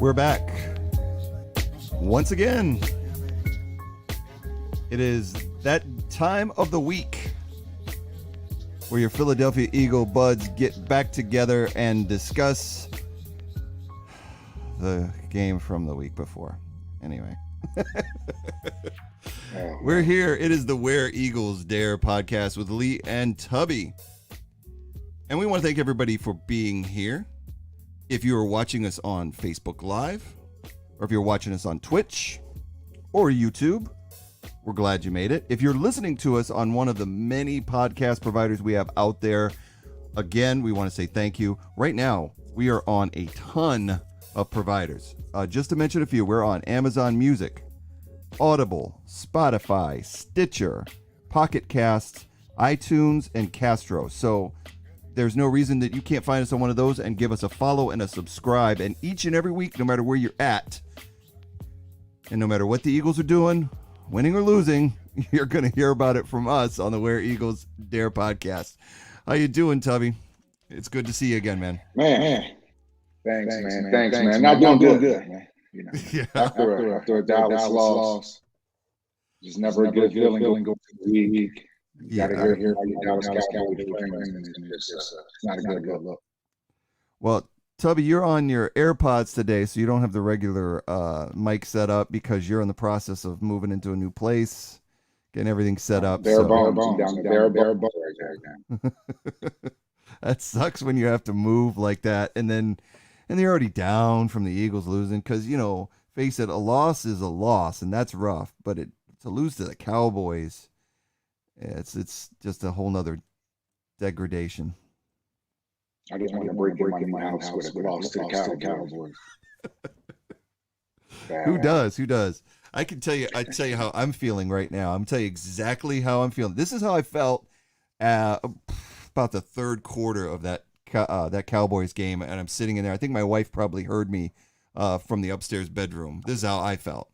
We're back once again. It is that time of the week where your Philadelphia Eagle buds get back together and discuss the game from the week before. Anyway, we're here. It is the Where Eagles Dare podcast with Lee and Tubby. And we want to thank everybody for being here. If you are watching us on Facebook Live, or if you're watching us on Twitch or YouTube, we're glad you made it. If you're listening to us on one of the many podcast providers we have out there, again, we want to say thank you. Right now, we are on a ton of providers. Just to mention a few, we're on Amazon Music, Audible, Spotify, Stitcher, Pocket Cast, iTunes, and Castro. So there's no reason that you can't find us on one of those and give us a follow and a subscribe. And each and every week, no matter where you're at, and no matter what the Eagles are doing, winning or losing, you're going to hear about it from us on the Where Eagles Dare podcast. How you doing, Tubby? It's good to see you again, man. Man. Thanks, man. Not doing good, man. You know, Yeah. after a Dallas loss, just never a good feeling going to the week. You got to hear all your Dallas Cowboys playing, and it's not a good look. Well, Tubby, you're on your AirPods today, so you don't have the regular mic set up because you're in the process of moving into a new place, getting everything set up. Bare bones. That sucks when you have to move like that, and they're already down from the Eagles losing because, you know, face it, a loss is a loss, and that's rough. But to lose to the Cowboys, it's just a whole nother degradation. I just want to break in my house with a loss to the Cowboys. Who does? I tell you how I'm feeling right now. I'm telling you exactly how I'm feeling. This is how I felt about the third quarter of that Cowboys game, and I'm sitting in there. I think my wife probably heard me from the upstairs bedroom. This is how I felt.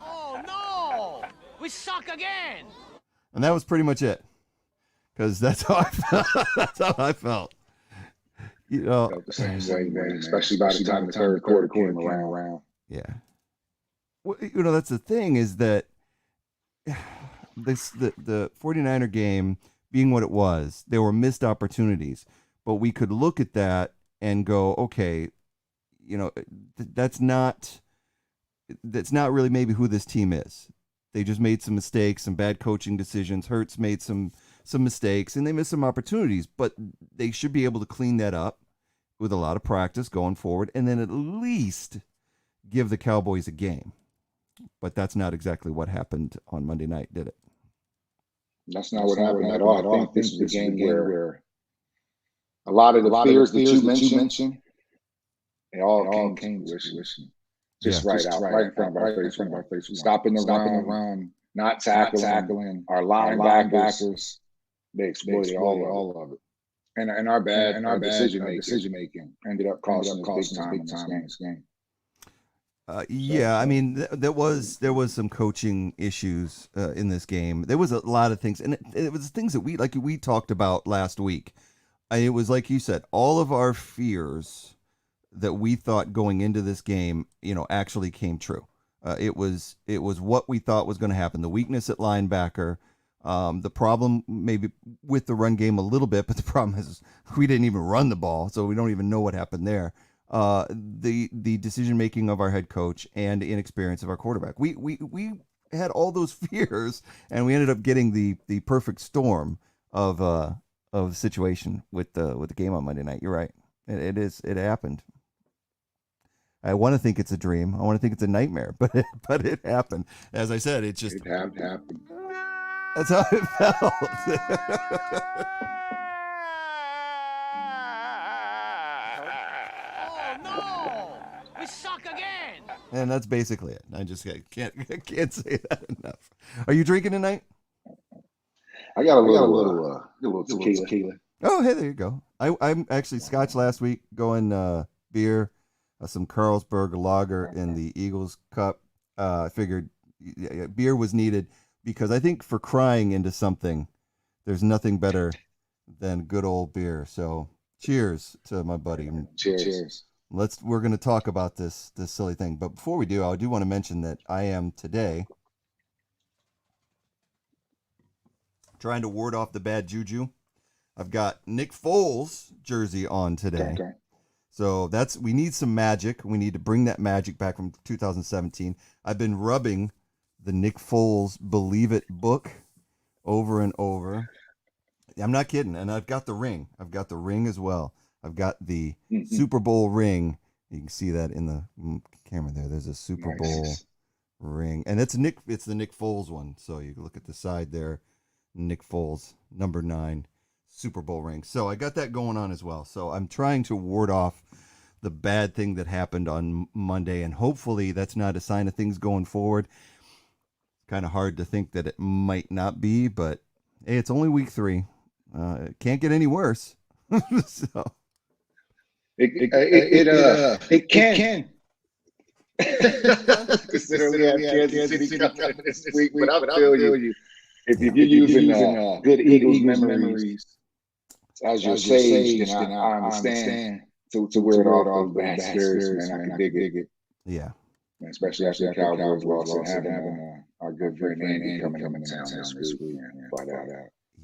Oh no! We suck again. And that was pretty much it, because that's how I felt. You know, Felt the same way, man. Especially by the time the third quarter came around. Yeah. Well, you know, that's the thing is that the 49er game being what it was, there were missed opportunities, but we could look at that and go, okay, you know, that's not really maybe who this team is. They just made some mistakes, some bad coaching decisions. Hurts made some mistakes, and they missed some opportunities, but they should be able to clean that up with a lot of practice going forward, and then at least give the Cowboys a game. But that's not exactly what happened on Monday night, did it? That's not what happened at all. I think this is the game where a lot of the fears that you mentioned, they all came to fruition. Just right in front of our face. Stopping the run, not tackling our linebackers. They exploited all of it. And our bad decision making ended up costing us big time in this game. Yeah, I mean, there was some coaching issues in this game. There was a lot of things, and it was things that we talked about last week. It was like you said, all of our fears that we thought going into this game, you know, actually came true. It was what we thought was going to happen. The weakness at linebacker, the problem maybe with the run game a little bit, but the problem is we didn't even run the ball, so we don't even know what happened there. The decision making of our head coach and the inexperience of our quarterback. We had all those fears, and we ended up getting the perfect storm of situation with the game on Monday night. You're right. It happened. I want to think it's a dream. I want to think it's a nightmare, but it happened. As I said, it happened. That's how it felt. Oh no! We suck again. And that's basically it. I just can't say that enough. Are you drinking tonight? I got a little tequila. Oh, hey, there you go. I'm actually Scotch last week, going beer, some Carlsberg lager in the Eagles Cup. I figured beer was needed because I think for crying into something, there's nothing better than good old beer. So cheers to my buddy. Cheers. We're going to talk about this silly thing. But before we do, I do want to mention that I am today trying to ward off the bad juju. I've got Nick Foles jersey on today. Okay. So we need some magic. We need to bring that magic back from 2017. I've been rubbing the Nick Foles Believe It book over and over. I'm not kidding. And I've got the ring. I've got the ring as well. I've got the Super Bowl ring. You can see that in the camera there. There's a Super Bowl ring. And it's the Nick Foles one. So you can look at the side there. Nick Foles, number 9. Super Bowl ring. So I got that going on as well. So I'm trying to ward off the bad thing that happened on Monday, and hopefully that's not a sign of things going forward. Kind of hard to think that it might not be, but hey, it's only week 3. It can't get any worse. So it can. Considering we have Kansas City coming this week, but I feel you. If you're using good Eagles memories as your sage, then I understand to wear it all bad spirits, man. I can dig it. Yeah. Especially after the Cowboys lost and having our good friend Andy coming in town this week. But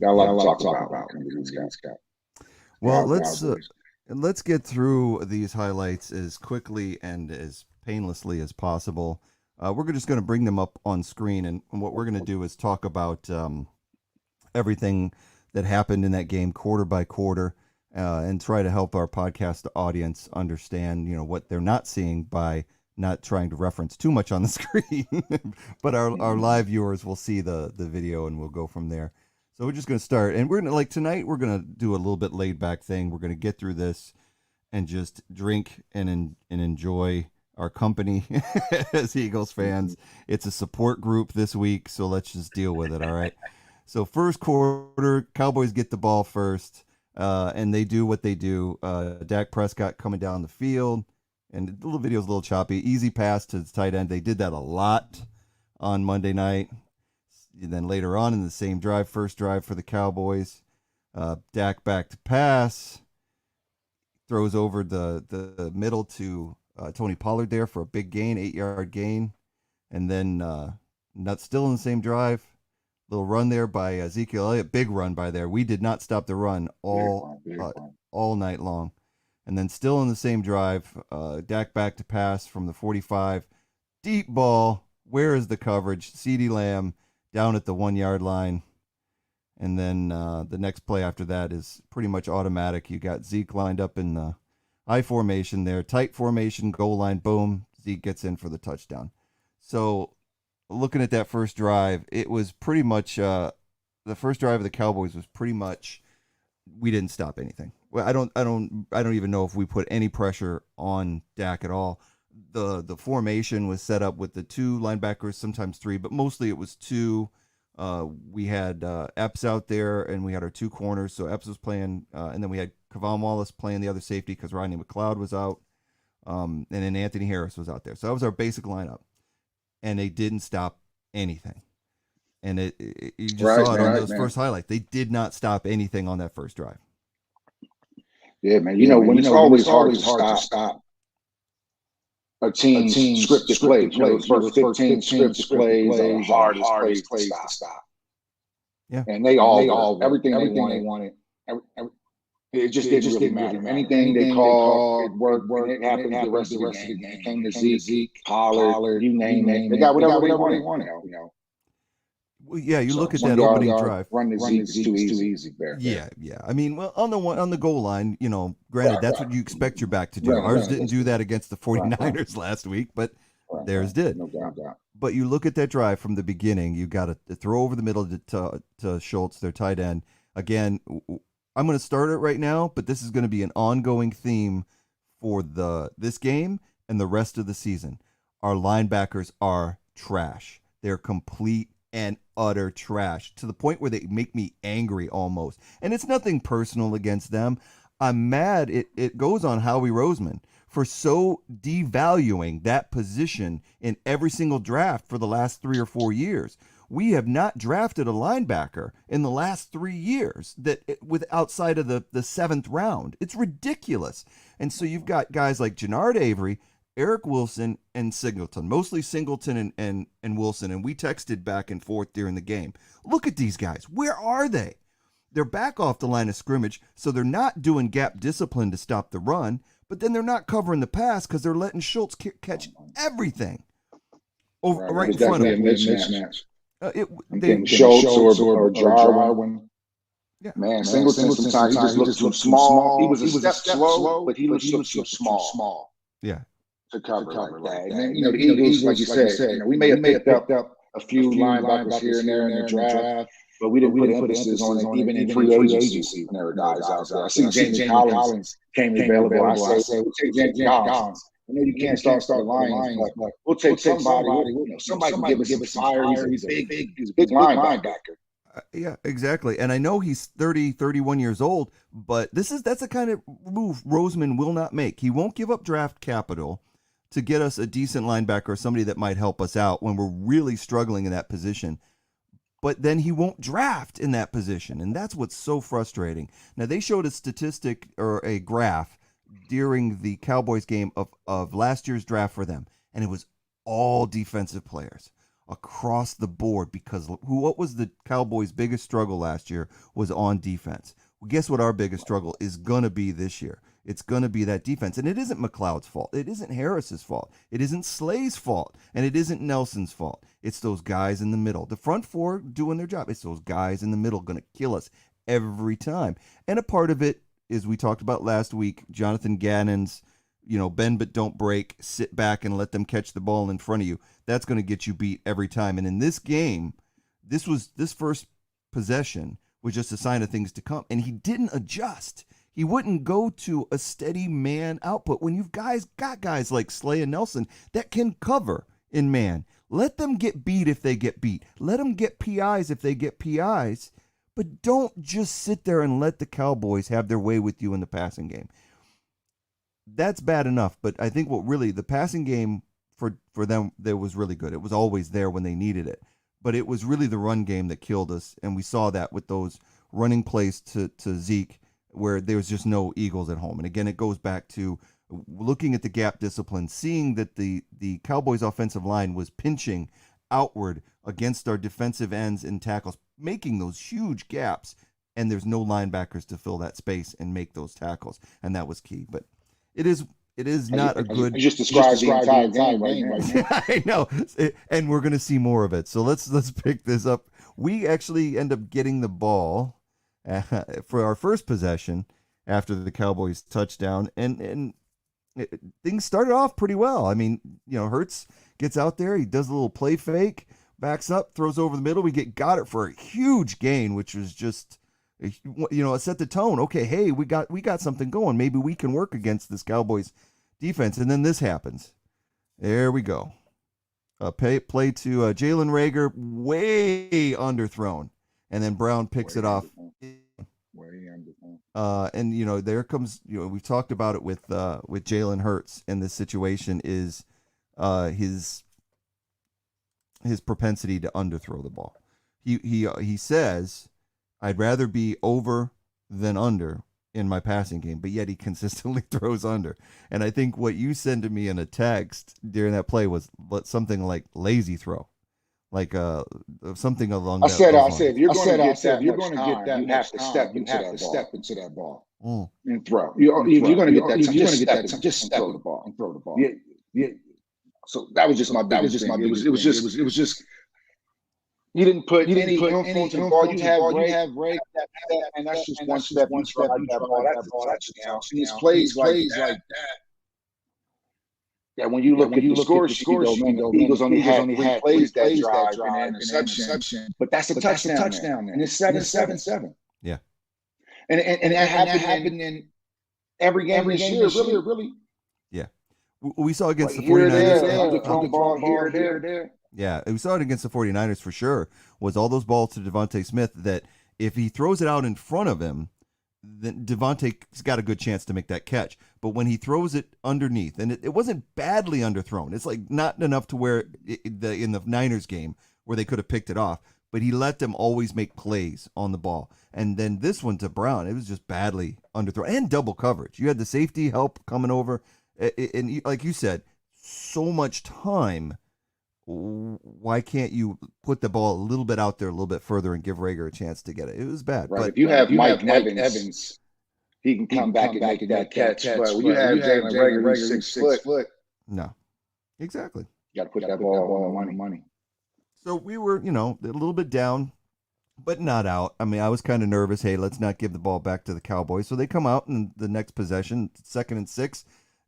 got a lot to talk about. Scott. Well, let's get through these highlights as quickly and as painlessly as possible. We're just going to bring them up on screen, and what we're going to do is talk about everything that happened in that game quarter by quarter, and try to help our podcast audience understand, what they're not seeing by not trying to reference too much on the screen. But our live viewers will see the video, and we'll go from there. So we're just going to start, and we're going to, tonight, we're going to do a little bit laid back thing. We're going to get through this and just drink and enjoy our company as Eagles fans. It's a support group this week, so let's just deal with it, all right? So first quarter, Cowboys get the ball first, and they do what they do. Dak Prescott coming down the field, and the little video's a little choppy. Easy pass to the tight end. They did that a lot on Monday night. And then later on in the same drive, first drive for the Cowboys, Dak back to pass, throws over the middle to Tony Pollard there for a big gain, 8-yard gain. And then not still in the same drive, little run there by Ezekiel Elliott, big run by there. We did not stop the run all night long. And then still in the same drive, Dak back to pass from the 45, deep ball. Where is the coverage? CeeDee Lamb down at the 1-yard line. And then the next play after that is pretty much automatic. You got Zeke lined up in the I formation there, tight formation, goal line, boom, Zeke gets in for the touchdown. So looking at that first drive, it was pretty much the first drive of the Cowboys was pretty much we didn't stop anything. Well, I don't even know if we put any pressure on Dak at all. The formation was set up with the 2 linebackers, sometimes 3, but mostly it was 2. We had Epps out there, and we had our 2 corners. So Epps was playing, and then we had Kavon Wallace playing the other safety because Rodney McLeod was out, and then Anthony Harris was out there. So that was our basic lineup, and they didn't stop anything. And you just saw it on those first highlights. They did not stop anything on that first drive. Yeah, man. When it's always hard to stop a team's scripted plays. Those first 15 scripted plays are the hardest plays to stop. Yeah. And they all everything they wanted. It just didn't really matter. Anything they called, it worked. It happened the rest of the game. It came to Zeke, Pollard, you name it. They got whatever they wanted. Well, yeah, you look at that opening drive. Run the Zeke is too easy there. Yeah. I mean, well, on the goal line, granted, that's what you expect your back to do. Ours didn't do that against the 49ers last week, but theirs did. No doubt. But you look at that drive from the beginning, you got to throw over the middle to Schultz, their tight end. Again, I'm going to start it right now, but this is going to be an ongoing theme for this game and the rest of the season. Our linebackers are trash. They're complete and utter trash to the point where they make me angry almost. And it's nothing personal against them. I'm mad it goes on Howie Roseman for so devaluing that position in every single draft for the last 3 or 4 years. We have not drafted a linebacker in the last 3 years with outside of the 7th round. It's ridiculous. And so you've got guys like Jannard Avery, Eric Wilson, and Singleton, mostly Singleton and Wilson. And we texted back and forth during the game. Look at these guys. Where are they? They're back off the line of scrimmage, so they're not doing gap discipline to stop the run, but then they're not covering the pass because they're letting Schultz catch everything right in front of them. Schultz or Jarwin. Yeah. Man, Singleton sometimes he just looked too small. He was a step slow, but he looked too small. Yeah. To cover like that. And then, the Eagles, like you said, we may have picked up a few linebackers here and there in the draft, but we didn't put emphasis on it even in free agency when there were guys out there. I see Jamie Collins came available. I say, we'll take Jamie Collins. I know you can't start the Lions, but we'll take somebody. Somebody can give us some fire. He's a big linebacker. Yeah, exactly. And I know he's 31 years old, but that's the kind of move Roseman will not make. He won't give up draft capital to get us a decent linebacker or somebody that might help us out when we're really struggling in that position. But then he won't draft in that position, and that's what's so frustrating. Now, they showed a statistic or a graph during the Cowboys game of last year's draft for them, and it was all defensive players across the board because what was the Cowboys' biggest struggle last year was on defense. Well, guess what our biggest struggle is going to be this year? It's going to be that defense. And it isn't McLeod's fault. It isn't Harris's fault. It isn't Slay's fault. And it isn't Nelson's fault. It's those guys in the middle. The front four doing their job. It's those guys in the middle going to kill us every time. And a part of it is we talked about last week, Jonathan Gannon's, bend but don't break, sit back and let them catch the ball in front of you. That's going to get you beat every time. And in this game, this first possession was just a sign of things to come. And he didn't adjust. He wouldn't go to a steady man output when you've got guys like Slay and Nelson that can cover in man. Let them get beat if they get beat. Let them get PIs if they get PIs. But don't just sit there and let the Cowboys have their way with you in the passing game. That's bad enough, but I think the passing game for them, that was really good. It was always there when they needed it. But it was really the run game that killed us, and we saw that with those running plays to Zeke, where there was just no Eagles at home. And again, it goes back to looking at the gap discipline, seeing that the Cowboys offensive line was pinching outward against our defensive ends and tackles, making those huge gaps, and there's no linebackers to fill that space and make those tackles. And that was key. But it is not a good. You just described the entire game right now. I know, and we're going to see more of it. So let's pick this up. We actually end up getting the ball for our first possession after the Cowboys touchdown, and things started off pretty well. I mean, Hurts gets out there, he does a little play fake, backs up, throws over the middle. We got it for a huge gain, which was just, it set the tone. Okay, hey, we got something going. Maybe we can work against this Cowboys defense. And then this happens. There we go. Play to Jalen Reagor, way underthrown. And then Brown picks it off. And there comes, we've talked about it with Jalen Hurts, and this situation is his propensity to underthrow the ball. He says, I'd rather be over than under in my passing game, but yet he consistently throws under. And I think what you sent to me in a text during that play was something like lazy throw. Like something along that line. I said, if you're going to get that, you have to step into that ball and throw. If you're going to get that time, just step the ball and throw the ball. Yeah. So that was just my biggest thing. It was just you didn't put any influence in the ball. You have Ray, and that's just one step. You try that ball. That's a touchdown. These plays like that. Yeah, when you look at the score sheet, the Eagles only had 3 plays that drive and an interception. But that's a touchdown. And it's 7-7. Yeah. And that happened in every game this year, really. Yeah. We saw against the 49ers. Underthrown ball here, there. Yeah, we saw it against the 49ers for sure, was all those balls to Devontae Smith that if he throws it out in front of him, then Devontae's got a good chance to make that catch. But when he throws it underneath, and it wasn't badly underthrown, it's like not enough to where in the Niners game where they could have picked it off, but he let them always make plays on the ball. And then this one to Brown, it was just badly underthrown and double coverage. You had the safety help coming over, and like you said, so much time. Why can't you put the ball a little bit out there, a little bit further, and give Rager a chance to get it? It was bad. Right. But if you have Mike Evans, he can come back and make that catch. But when you have Jalen Rager, who's 6 foot, no, exactly. You got to put that ball on money. So we were, a little bit down, but not out. I mean, I was kind of nervous. Hey, let's not give the ball back to the Cowboys. So they come out in the next possession, 2nd and 6.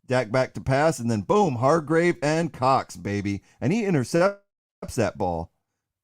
Dak back to pass, and then boom, Hargrave and Cox, baby. And he intercepts that ball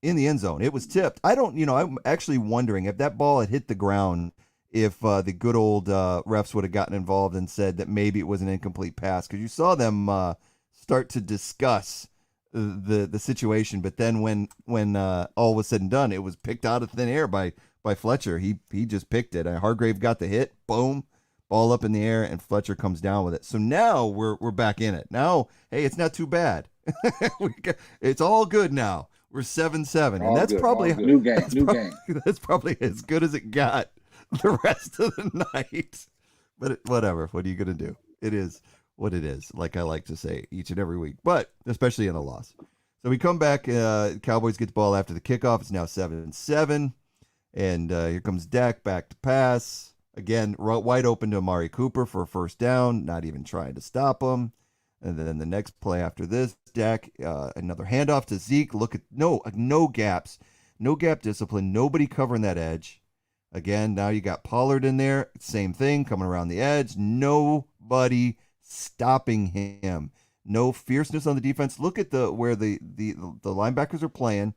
in the end zone. It was tipped. I'm actually wondering if that ball had hit the ground, if the good old refs would have gotten involved and said that maybe it was an incomplete pass, because you saw them start to discuss the situation. But then when all was said and done, it was picked out of thin air by Fletcher. He just picked it. Hargrave got the hit. Boom. Ball up in the air, and Fletcher comes down with it. So now we're back in it. Now, hey, it's not too bad. It's all good now. We're 7-7, and that's probably new game. That's probably as good as it got the rest of the night. But whatever. What are you gonna do? It is what it is. Like I like to say each and every week, but especially in a loss. So we come back. Cowboys get the ball after the kickoff. It's now 7-7, and here comes Dak back to pass. Again, wide open to Amari Cooper for a first down, not even trying to stop him. And then the next play after this, Dak, another handoff to Zeke. Look at no gaps, no gap discipline, nobody covering that edge. Again, now you got Pollard in there, same thing, coming around the edge, nobody stopping him. No fierceness on the defense. Look at where the linebackers are playing,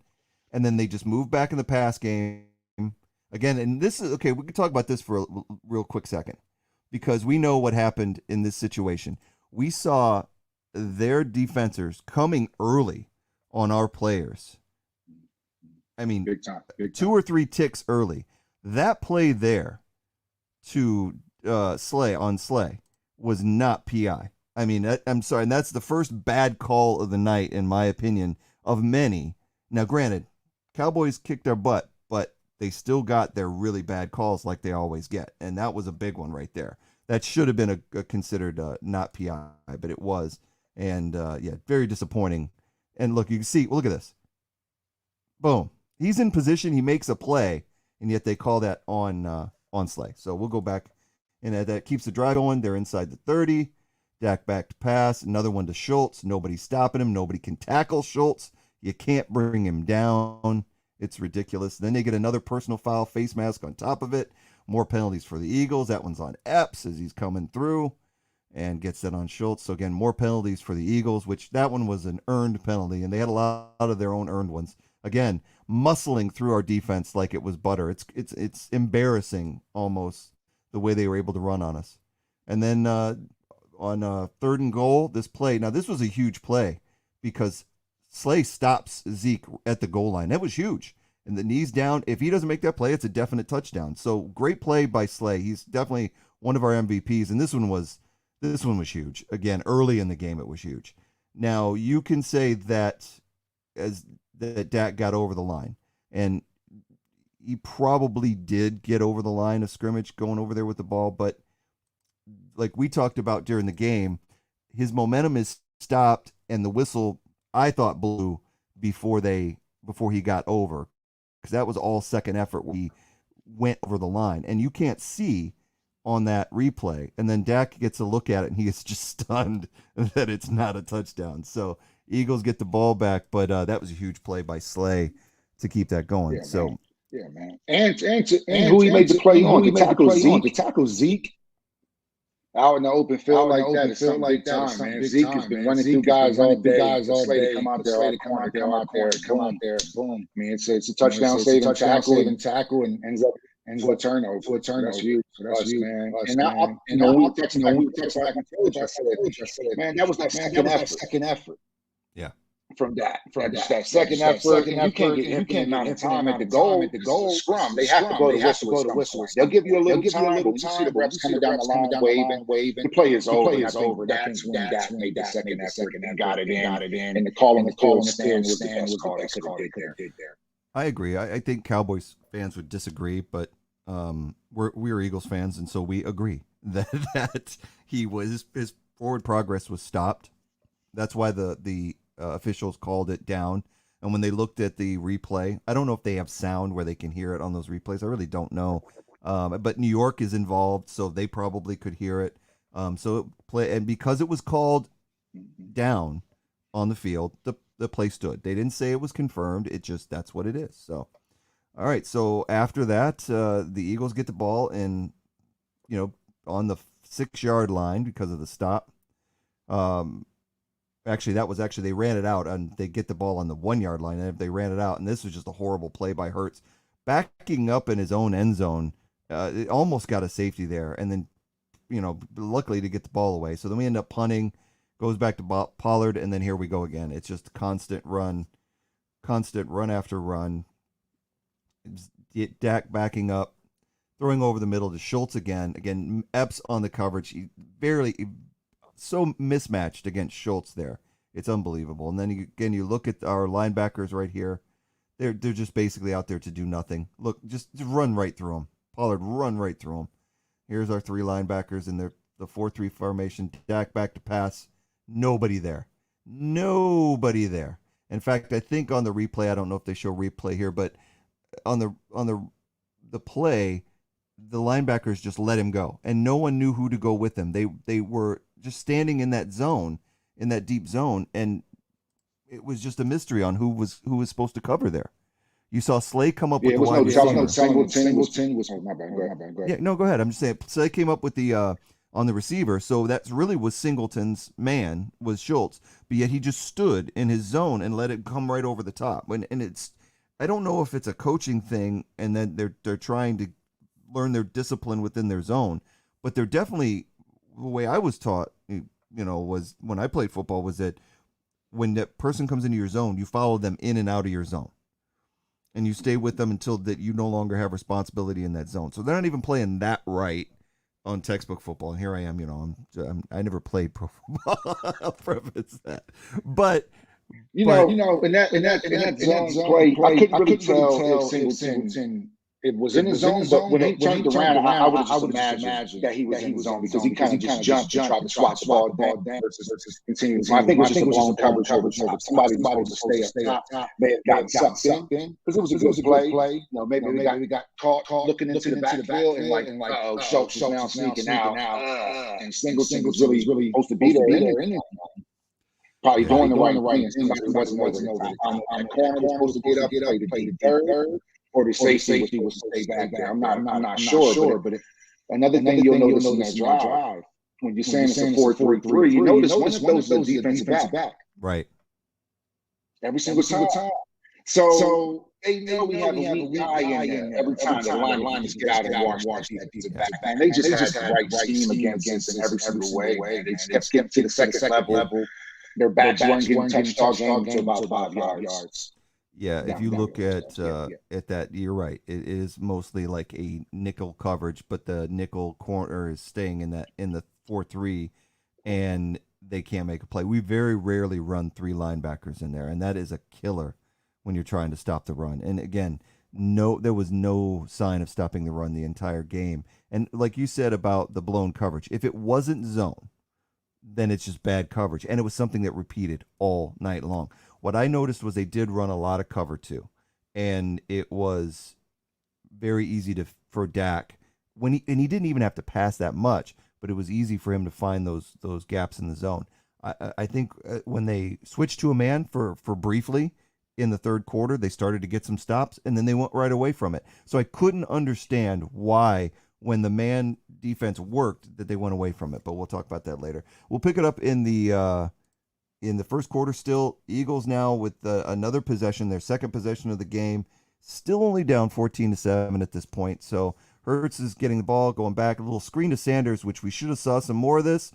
and then they just move back in the pass game. Again, and this is, okay, we can talk about this for a real quick second, because we know what happened in this situation. We saw their defenders coming early on our players. I mean, Big time. 2 or 3 ticks early. That play there to Slay was not PI. I mean, I'm sorry, and that's the first bad call of the night, in my opinion, of many. Now, granted, Cowboys kicked their butt, but they still got their really bad calls like they always get. And that was a big one right there. That should have been a considered not PI, but it was. And, very disappointing. And look, you can see, look at this. Boom. He's in position. He makes a play, and yet they call that on Slay. So we'll go back, and that keeps the drive going. They're inside the 30. Dak back to pass. Another one to Schultz. Nobody's stopping him. Nobody can tackle Schultz. You can't bring him down. It's ridiculous. Then they get another personal foul, face mask on top of it. More penalties for the Eagles. That one's on Epps as he's coming through and gets that on Schultz. So again, more penalties for the Eagles, which that one was an earned penalty, and they had a lot of their own earned ones. Again, muscling through our defense like it was butter. It's embarrassing almost the way they were able to run on us. And then on 3rd and goal, this play. Now this was a huge play because Slay stops Zeke at the goal line. That was huge. And the knees down. If he doesn't make that play, it's a definite touchdown. So great play by Slay. He's definitely one of our MVPs. And this one was huge. Again, early in the game, it was huge. Now you can say that that Dak got over the line, and he probably did get over the line of scrimmage going over there with the ball. But like we talked about during the game, his momentum is stopped, and the whistle, I thought, blew before he got over, because that was all second effort when he went over the line, and you can't see on that replay. And then Dak gets a look at it, and he is just stunned that it's not a touchdown. So Eagles get the ball back, but that was a huge play by Slay to keep that going. Yeah, man. And who he made the play on to tackle Zeke out in the open field like that. It's something big time, man. Zeke has been running through guys all day. Slay to come out there, boom. I mean, it's a touchdown saving tackle, and ends up a turnover. That's huge. That's huge, man. And we text back and forth. I said, man, that was that second effort. Yeah. from that second effort, and you can't get infinite amount of time at the goal. It's a scrum. They have to go to whistle. They'll give you a little time, but when you see the reps coming down the line waving, the play is over. And I think that's when Dak made the second effort and got it in. And the call on the field stand was the best call they could have did there. I agree. I think Cowboys fans would disagree, but we're Eagles fans, and so we agree that his forward progress was stopped. That's why the officials called it down. And when they looked at the replay, I don't know if they have sound where they can hear it on those replays. I really don't know. But New York is involved, so they probably could hear it. And because it was called down on the field, the play stood. They didn't say it was confirmed. It just, that's what it is. So, all right. So after that, the Eagles get the ball on the 6-yard line because of the stop. Actually, they ran it out, and they get the ball on the 1-yard line, and they ran it out, and this was just a horrible play by Hurts. Backing up in his own end zone, it almost got a safety there, and then, luckily to get the ball away. So then we end up punting, goes back to Pollard, and then here we go again. It's just constant run after run. Dak backing up, throwing over the middle to Schultz again. Again, Epps on the coverage. He so mismatched against Schultz there. It's unbelievable. And then you look at our linebackers right here. They're just basically out there to do nothing. Look, just run right through them. Pollard, run right through them. Here's our 3 linebackers in the 4-3 formation. Dak back to pass. Nobody there. In fact, I think on the replay, I don't know if they show replay here, but on the play, the linebackers just let him go, and no one knew who to go with him. They were just standing in that zone, in that deep zone, and it was just a mystery on who was supposed to cover there. You saw Slay come up with the wide receiver. Singleton was my bad. Go ahead. Yeah, no, go ahead. I'm just saying Slay came up with the on the receiver, so that really was Singleton's man, was Schultz, but yet he just stood in his zone and let it come right over the top. And it's, I don't know if it's a coaching thing, and then they're trying to learn their discipline within their zone, but they're definitely, the way I was taught, was when I played football, was that when that person comes into your zone, you follow them in and out of your zone, and you stay with them until that you no longer have responsibility in that zone. So they're not even playing that right on textbook football. And here I am, I never played pro football. I'll preface that, but in that zone play, I couldn't really tell if Singleton it was in his zone, but when he turned around, I would have just imagined that he was in his zone because he kind of just jumped and tried to swat the ball down versus continue. I think it was just a blown coverage over top. Somebody was supposed to stay up top. May have gotten sucked in because it was a good play. Maybe we got caught looking into the backfield and like Schultz was now sneaking out, and Singleton was really supposed to be there. Probably doing the right thing. Somebody wasn't over the corner was supposed to get up, play the third. Or the safety was to stay back there. I'm not sure. But another thing you'll notice in that drive, when you're saying it's a 4-3-3, you notice one of those is defensive back. Right. Every single time. So they know we have a weak guy in there. Every time the line is get out and watch defensive back. And they just had the right scheme against us in every single way. They just kept getting to the second level. Their backs weren't getting touched to about 5 yards. Yeah, if you look at that, you're right. It is mostly like a nickel coverage, but the nickel corner is staying in the 4-3, and they can't make a play. We very rarely run 3 linebackers in there, and that is a killer when you're trying to stop the run. And again, there was no sign of stopping the run the entire game. And like you said about the blown coverage, if it wasn't zone, then it's just bad coverage, and it was something that repeated all night long. What I noticed was they did run a lot of cover too, and it was very easy for Dak he didn't even have to pass that much, but it was easy for him to find those gaps in the zone. I think when they switched to a man for briefly in the third quarter, they started to get some stops, and then they went right away from it. So I couldn't understand why, when the man defense worked, that they went away from it. But we'll talk about that later. We'll pick it up in the first quarter. Still, Eagles now with another possession, their second possession of the game, still only down 14-7 at this point. So Hurts is getting the ball, going back, a little screen to Sanders, which we should have saw some more of this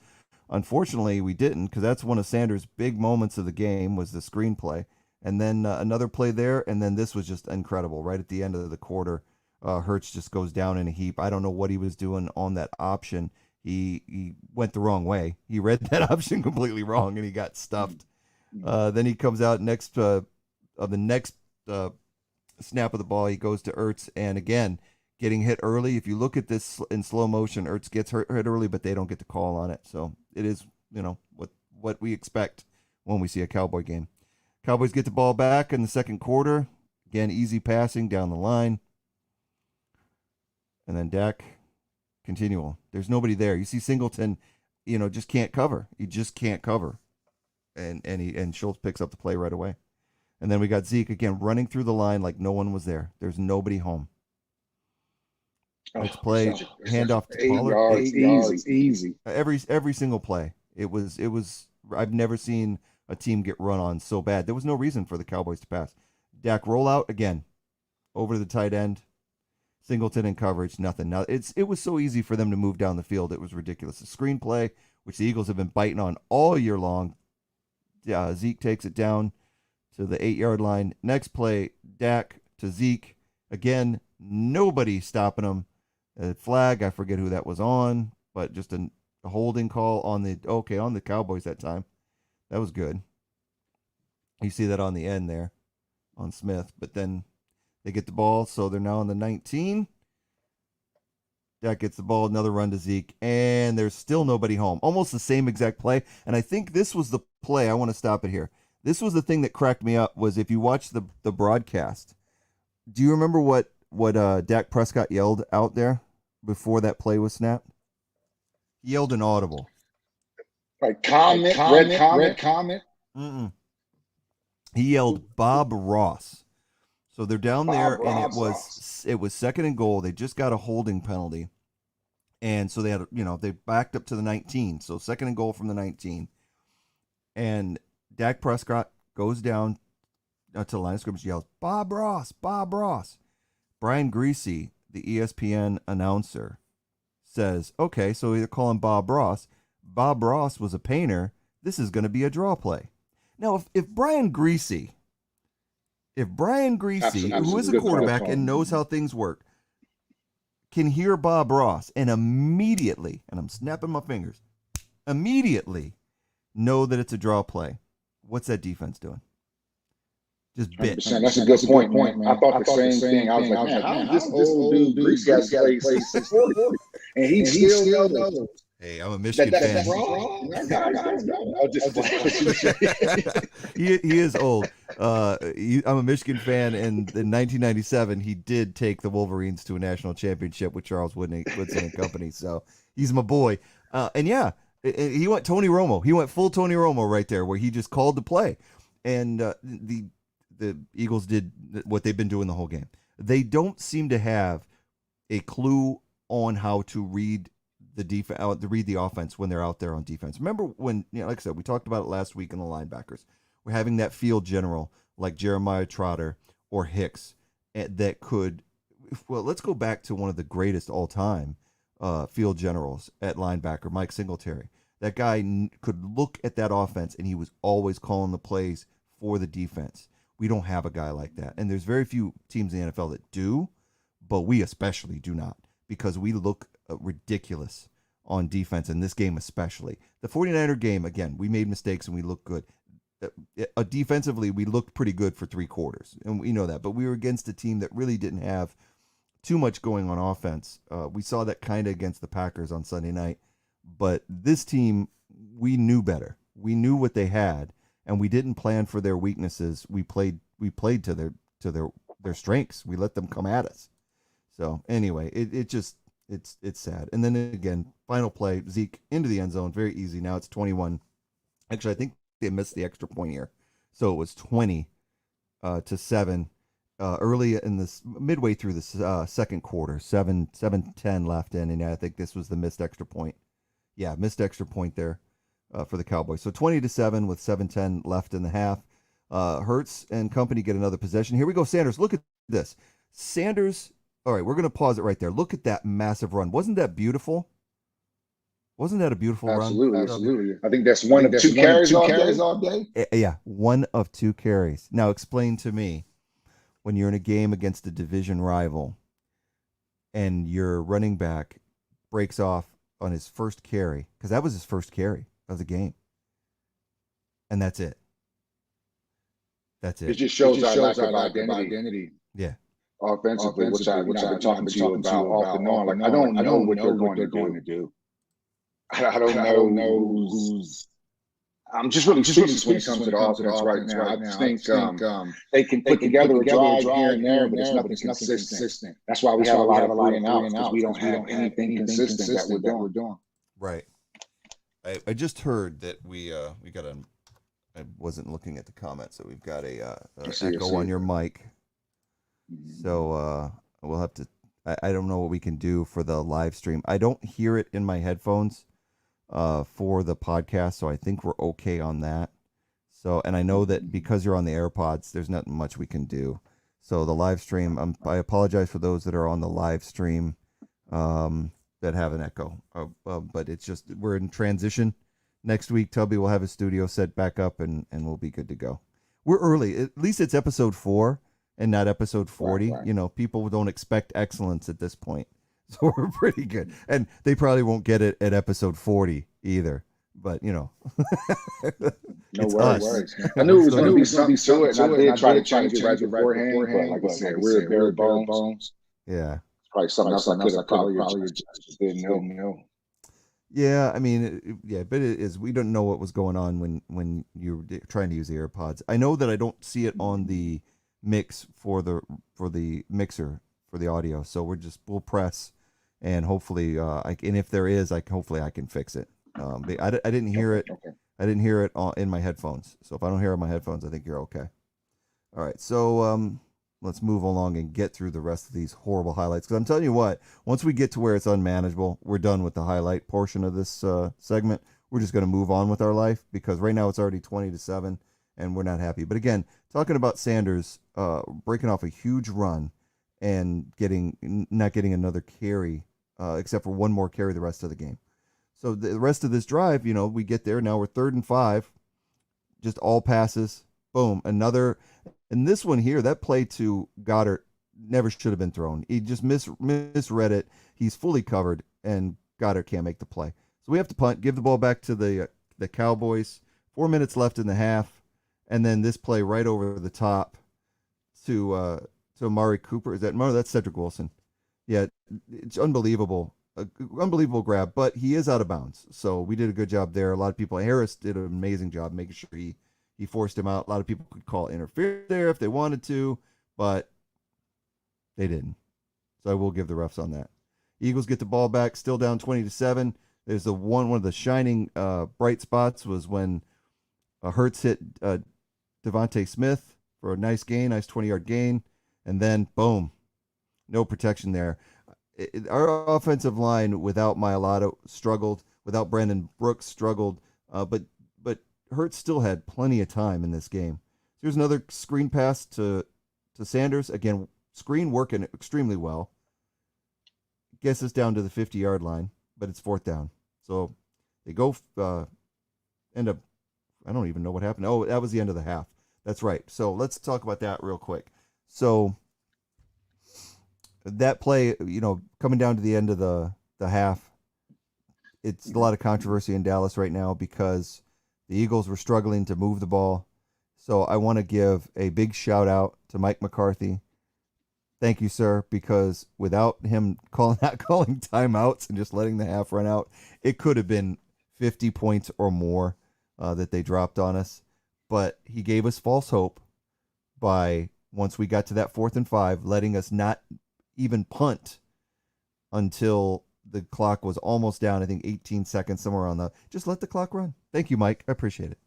Unfortunately, we didn't, because that's one of Sanders' big moments of the game was the screenplay. And then another play there, and then this was just incredible. Right at the end of the quarter, Hurts just goes down in a heap. I don't know what he was doing on that option. He went the wrong way. He read that option completely wrong, and he got stuffed. Then he comes out next of the next snap of the ball. He goes to Ertz, and again, getting hit early. If you look at this in slow motion, Ertz gets hit early, but they don't get the call on it. So it is, what we expect when we see a Cowboy game. Cowboys get the ball back in the second quarter. Again, easy passing down the line. And then Dak, continual. There's nobody there. You see Singleton, just can't cover. He just can't cover. And Schultz picks up the play right away. And then we got Zeke again running through the line like no one was there. There's nobody home. Next play, handoff to Pollard. 8 yards, easy. Every single play. It was. I've never seen a team get run on so bad. There was no reason for the Cowboys to pass. Dak rollout again, over to the tight end. Singleton in coverage, nothing. Now it was so easy for them to move down the field. It was ridiculous. The screenplay, which the Eagles have been biting on all year long. Zeke takes it down to the 8-yard line. Next play, Dak to Zeke. Again, nobody stopping him. Flag, I forget who that was on, but just a holding call on the Cowboys that time. That was good. You see that on the end there on Smith, but then they get the ball, so they're now on the 19. Dak gets the ball, another run to Zeke, and there's still nobody home. Almost the same exact play, and I think this was the play. I want to stop it here. This was the thing that cracked me up, was if you watch the broadcast, do you remember what Dak Prescott yelled out there before that play was snapped? He yelled an audible. Like red comment. Mm-mm. He yelled Bob Ross. So they're down there, and it was second and goal. They just got a holding penalty, and so they had they backed up to the 19. So second and goal from the 19, and Dak Prescott goes down to the line of scrimmage, yells Bob Ross, Bob Ross. Brian Greasy, the ESPN announcer, says, "Okay, so they're calling Bob Ross. Bob Ross was a painter. This is going to be a draw play." Now, if Brian Greasy, who is a quarterback and knows how things work, can hear Bob Ross and immediately, and I'm snapping my fingers, immediately know that it's a draw play, what's that defense doing? Just bit. That's a good point, man. I thought the same thing. I was like, man, how this old dude Greasy got to play 640, and he still knows. Hey, I'm a Michigan fan. He is old. I'm a Michigan fan, and in 1997, he did take the Wolverines to a national championship with Charles Woodson and company. So he's my boy. And yeah, he went Tony Romo. He went full Tony Romo right there, where he just called the play. And the Eagles did what they've been doing the whole game. They don't seem to have a clue on how to read the defense, to read the offense when they're out there on defense. Remember when, like I said, we talked about it last week in the linebackers. We're having that field general like Jeremiah Trotter or Hicks that could, let's go back to one of the greatest all-time field generals at linebacker, Mike Singletary. That guy could look at that offense, and he was always calling the plays for the defense. We don't have a guy like that. And there's very few teams in the NFL that do, but we especially do not, because we look ridiculous on defense in this game especially. The 49er game, again, we made mistakes and we looked good. Defensively, we looked pretty good for 3 quarters, and we know that. But we were against a team that really didn't have too much going on offense. We saw that kind of against the Packers on Sunday night. But this team, we knew better. We knew what they had, and we didn't plan for their weaknesses. We played to their strengths. We let them come at us. So anyway, it's sad. And then again, final play, Zeke into the end zone, very easy. Now it's 21. Actually, I think they missed the extra point here, so it was 20 to 7. Early in this, midway through the second quarter, 7:10 left in, and I think this was the missed extra point. Yeah, missed extra point there for the Cowboys. So 20-7 with 7:10 left in the half. Hurts and company get another possession. Here we go, Sanders. Look at this. Sanders. All right, we're going to pause it right there. Look at that massive run. Wasn't that beautiful? Wasn't that a beautiful Absolutely, run? absolutely. I think that's one of two carries all day. Yeah, 1 of 2 carries. Now explain to me, when you're in a game against a division rival and your running back breaks off on his first carry, because that was his first carry of the game, and that's it. It just shows our lack of identity. Yeah. Offensively, which I've been talking to you about off and on. Like, I don't know what they're going to do. I don't know who's. I'm just really speechless when it comes to the offense right now. I just think they can put together a drive here and there, but it's nothing consistent. That's why we have a lot of 3 and outs, because we don't have anything consistent that we're doing. Right. I just heard that we got a. I wasn't looking at the comments, so we've got a echo on your mic. So we'll have to. I don't know what we can do for the live stream. I don't hear it in my headphones for the podcast, so I think we're okay on that. So, and I know that because you're on the AirPods, there's not much we can do. So the live stream, I apologize for those that are on the live stream that have an echo, but it's just we're in transition. Next week, Tubby will have his studio set back up, and we'll be good to go. We're early. At least it's episode 4 and not episode 40. Right. You know, people don't expect excellence at this point. So we're pretty good. And they probably won't get it at episode 40 either. But, you know. No worries. I knew it was going to be something to it, and I did try to change it right beforehand. But like I said, we're bare bones. Yeah. It's probably something else I could have probably just didn't know. Yeah, I mean, but it is. We don't know what was going on when you were trying to use the AirPods. I know that I don't see it on the mix for the mixer for the audio. So we'll press, and hopefully, and if there is, hopefully I can fix it. I didn't hear it. Okay. I didn't hear it in my headphones. So if I don't hear it in my headphones, I think you're okay. All right. So let's move along and get through the rest of these horrible highlights. Because I'm telling you what, once we get to where it's unmanageable, we're done with the highlight portion of this segment. We're just going to move on with our life, because right now it's already 20-7, and we're not happy. But again, talking about Sanders breaking off a huge run and not getting another carry, except for one more carry the rest of the game. So the rest of this drive, we get there. Now we're 3rd and 5, just all passes. Boom, another. And this one here, that play to Goddard never should have been thrown. He just misread it. He's fully covered, and Goddard can't make the play. So we have to punt, give the ball back to the Cowboys. 4 minutes left in the half, and then this play right over the top to Amari Cooper. That's Cedric Wilson. Yeah, it's unbelievable. Unbelievable grab, but he is out of bounds. So we did a good job there. A lot of people, Harris did an amazing job making sure he forced him out. A lot of people could call interference there if they wanted to, but they didn't. So I will give the refs on that. Eagles get the ball back, still down 20-7. There's one of the shining bright spots was when Hurts hit Devontae Smith for a nice 20-yard gain, and then boom, no protection there. Our offensive line without Mailata struggled, without Brandon Brooks struggled, but Hurts still had plenty of time in this game. Here's another screen pass to Sanders. Again, screen working extremely well. Gets us down to the 50-yard line, but it's 4th down. So they go end up, I don't even know what happened. Oh, that was the end of the half. That's right. So let's talk about that real quick. So that play, coming down to the end of the half, it's a lot of controversy in Dallas right now because the Eagles were struggling to move the ball. So I want to give a big shout out to Mike McCarthy. Thank you, sir, because without him not calling timeouts and just letting the half run out, it could have been 50 points or more that they dropped on us. But he gave us false hope by, once we got to that 4th and 5, letting us not even punt until the clock was almost down. I think 18 seconds, somewhere on just let the clock run. Thank you, Mike. I appreciate it.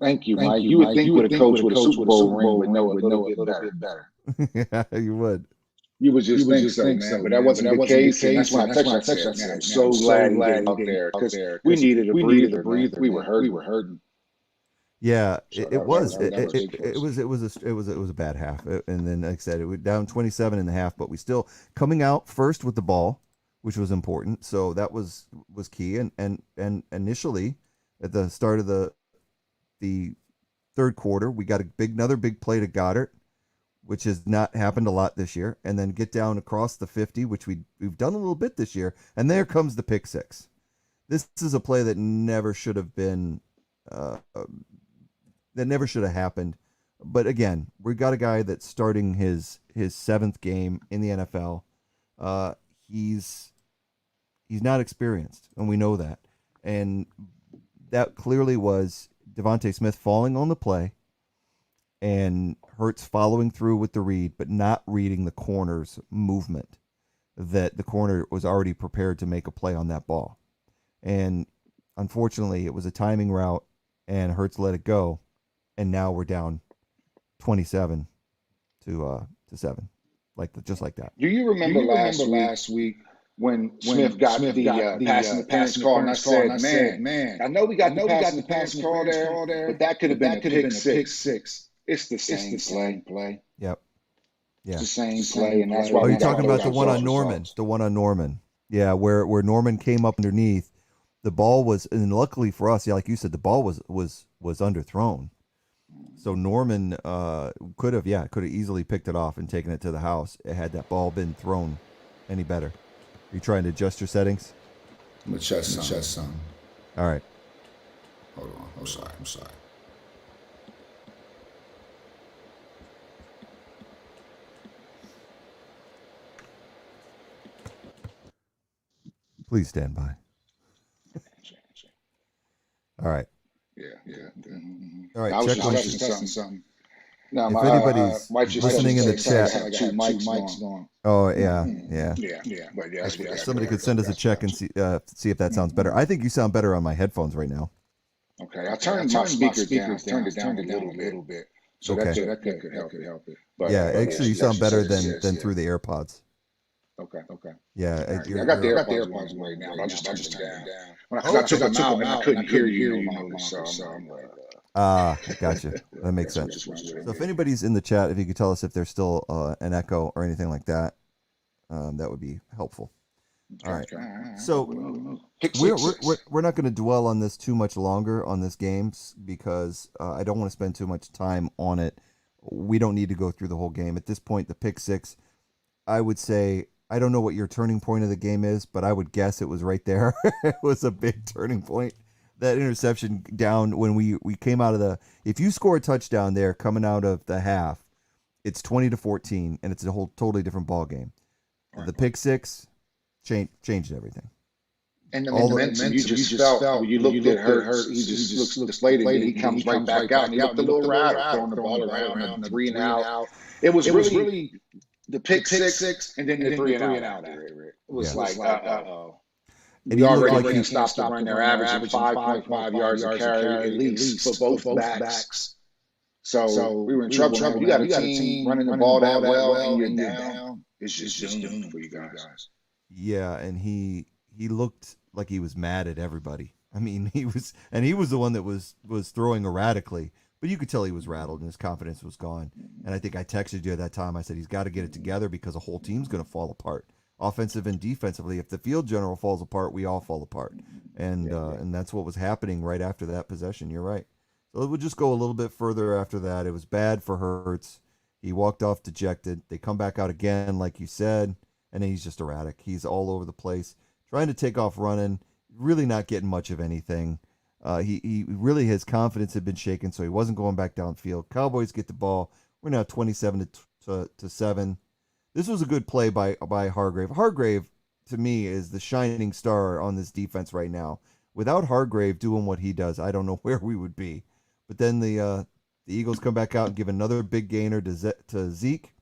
Thank you, Mike. You would think with a coach with a Super Bowl ring would know a little bit better. Yeah, you would. You would just think so, man. But that wasn't the case. And that's why I texted, man. I'm so glad he didn't out there, because we needed a breather. We were hurting. Yeah, it was a bad half. And then, like I said, it was down 27 in the half, but we still coming out first with the ball. which was important. So that was key. And initially, at the start of the third quarter, we got another big play to Goddard, which has not happened a lot this year, and then get down across the 50, which we've done a little bit this year, and there comes the pick six. This is a play that never should have been, that never should have happened. But again, we got a guy that's starting his seventh game in the NFL. He's not experienced, and we know that. And that clearly was Devontae Smith falling on the play and Hurts following through with the read, but not reading the corner's movement, that the corner was already prepared to make a play on that ball. And unfortunately, it was a timing route, and Hurts let it go, and now we're down 27 to 7, just like that. Do you remember last week when Smith got the passing interference call, and I said, man, I know we got the passing interference call there, but that could have been a pick six. It's the same play. Yep. Yeah. It's the same play, and that's why. Oh, you're talking about the one on Norman. The one on Norman. Yeah, where Norman came up underneath. The ball was, and luckily for us, yeah, like you said, the ball was underthrown. So Norman could have easily picked it off and taken it to the house had that ball been thrown any better. Are you trying to adjust your settings? I'm gonna adjust some. All right. Hold on. I'm sorry. Please stand by. All right. Yeah. Mm-hmm. All right. I was check just testing something. No, if anybody's listening in the chat, I got two mics going. Oh yeah. But yeah, somebody could send us a check and see if that sounds better. I think you sound better on my headphones right now. Okay, I turned my speakers down. Turned it down a little bit. So okay. that could help it. But, yeah, actually, you sound better than through the AirPods. Okay. Yeah, right. I got the AirPods right now. But I just turned them down. I took them out and I couldn't hear you no longer. So gotcha. That makes sense. So if anybody's in the chat, if you could tell us if there's still an echo or anything like that, that would be helpful. All right. So we're not going to dwell on this too much longer on this game because I don't want to spend too much time on it. We don't need to go through the whole game. At this point, the pick six, I would say, I don't know what your turning point of the game is, but I would guess it was right there. It was a big turning point. That interception down when we came out of the, if you score a touchdown there coming out of the half, it's 20-14, and it's a whole totally different ball game. The pick six changed everything. And the momentum you just felt when you looked at Hurts, he just looks deflated, and he comes right back out, and he looked a little rattled, throwing the ball around, and 3 and out. It was really the pick six, and then the 3 and out. It was like, and we already can't stop the run. They're averaging 5.5 yards a carry at least for both backs. So we were in trouble. You got a team running the ball that well, and you're down. It's just doomed for you guys. Yeah, and he looked like he was mad at everybody. I mean, he was the one that was throwing erratically, but you could tell he was rattled and his confidence was gone. And I think I texted you at that time. I said he's got to get it together because the whole team's going to fall apart, offensive and defensively. If the field general falls apart, we all fall apart. And that's what was happening right after that possession. You're right. So it would just go a little bit further after that. It was bad for Hurts. He walked off dejected. They come back out again, like you said, and then he's just erratic. He's all over the place, trying to take off running, really not getting much of anything. He really, his confidence had been shaken, so he wasn't going back downfield. Cowboys get the ball. We're now 27 to 7. This was a good play by Hargrave. Hargrave, to me, is the shining star on this defense right now. Without Hargrave doing what he does, I don't know where we would be. But then the Eagles come back out and give another big gainer to Zeke,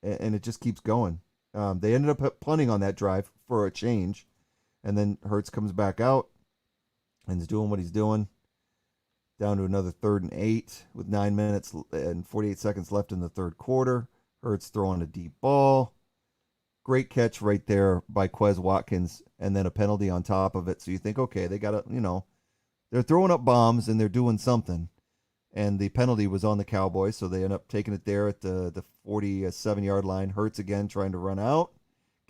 and it just keeps going. They ended up punting on that drive for a change, and then Hurts comes back out and is doing what he's doing. Down to another 3rd and 8 with 9 minutes and 48 seconds left in the third quarter. Hurts throwing a deep ball. Great catch right there by Quez Watkins, and then a penalty on top of it. So you think, okay, they got to, they're throwing up bombs and they're doing something. And the penalty was on the Cowboys, so they end up taking it there at the 47-yard line. Hurts again trying to run out.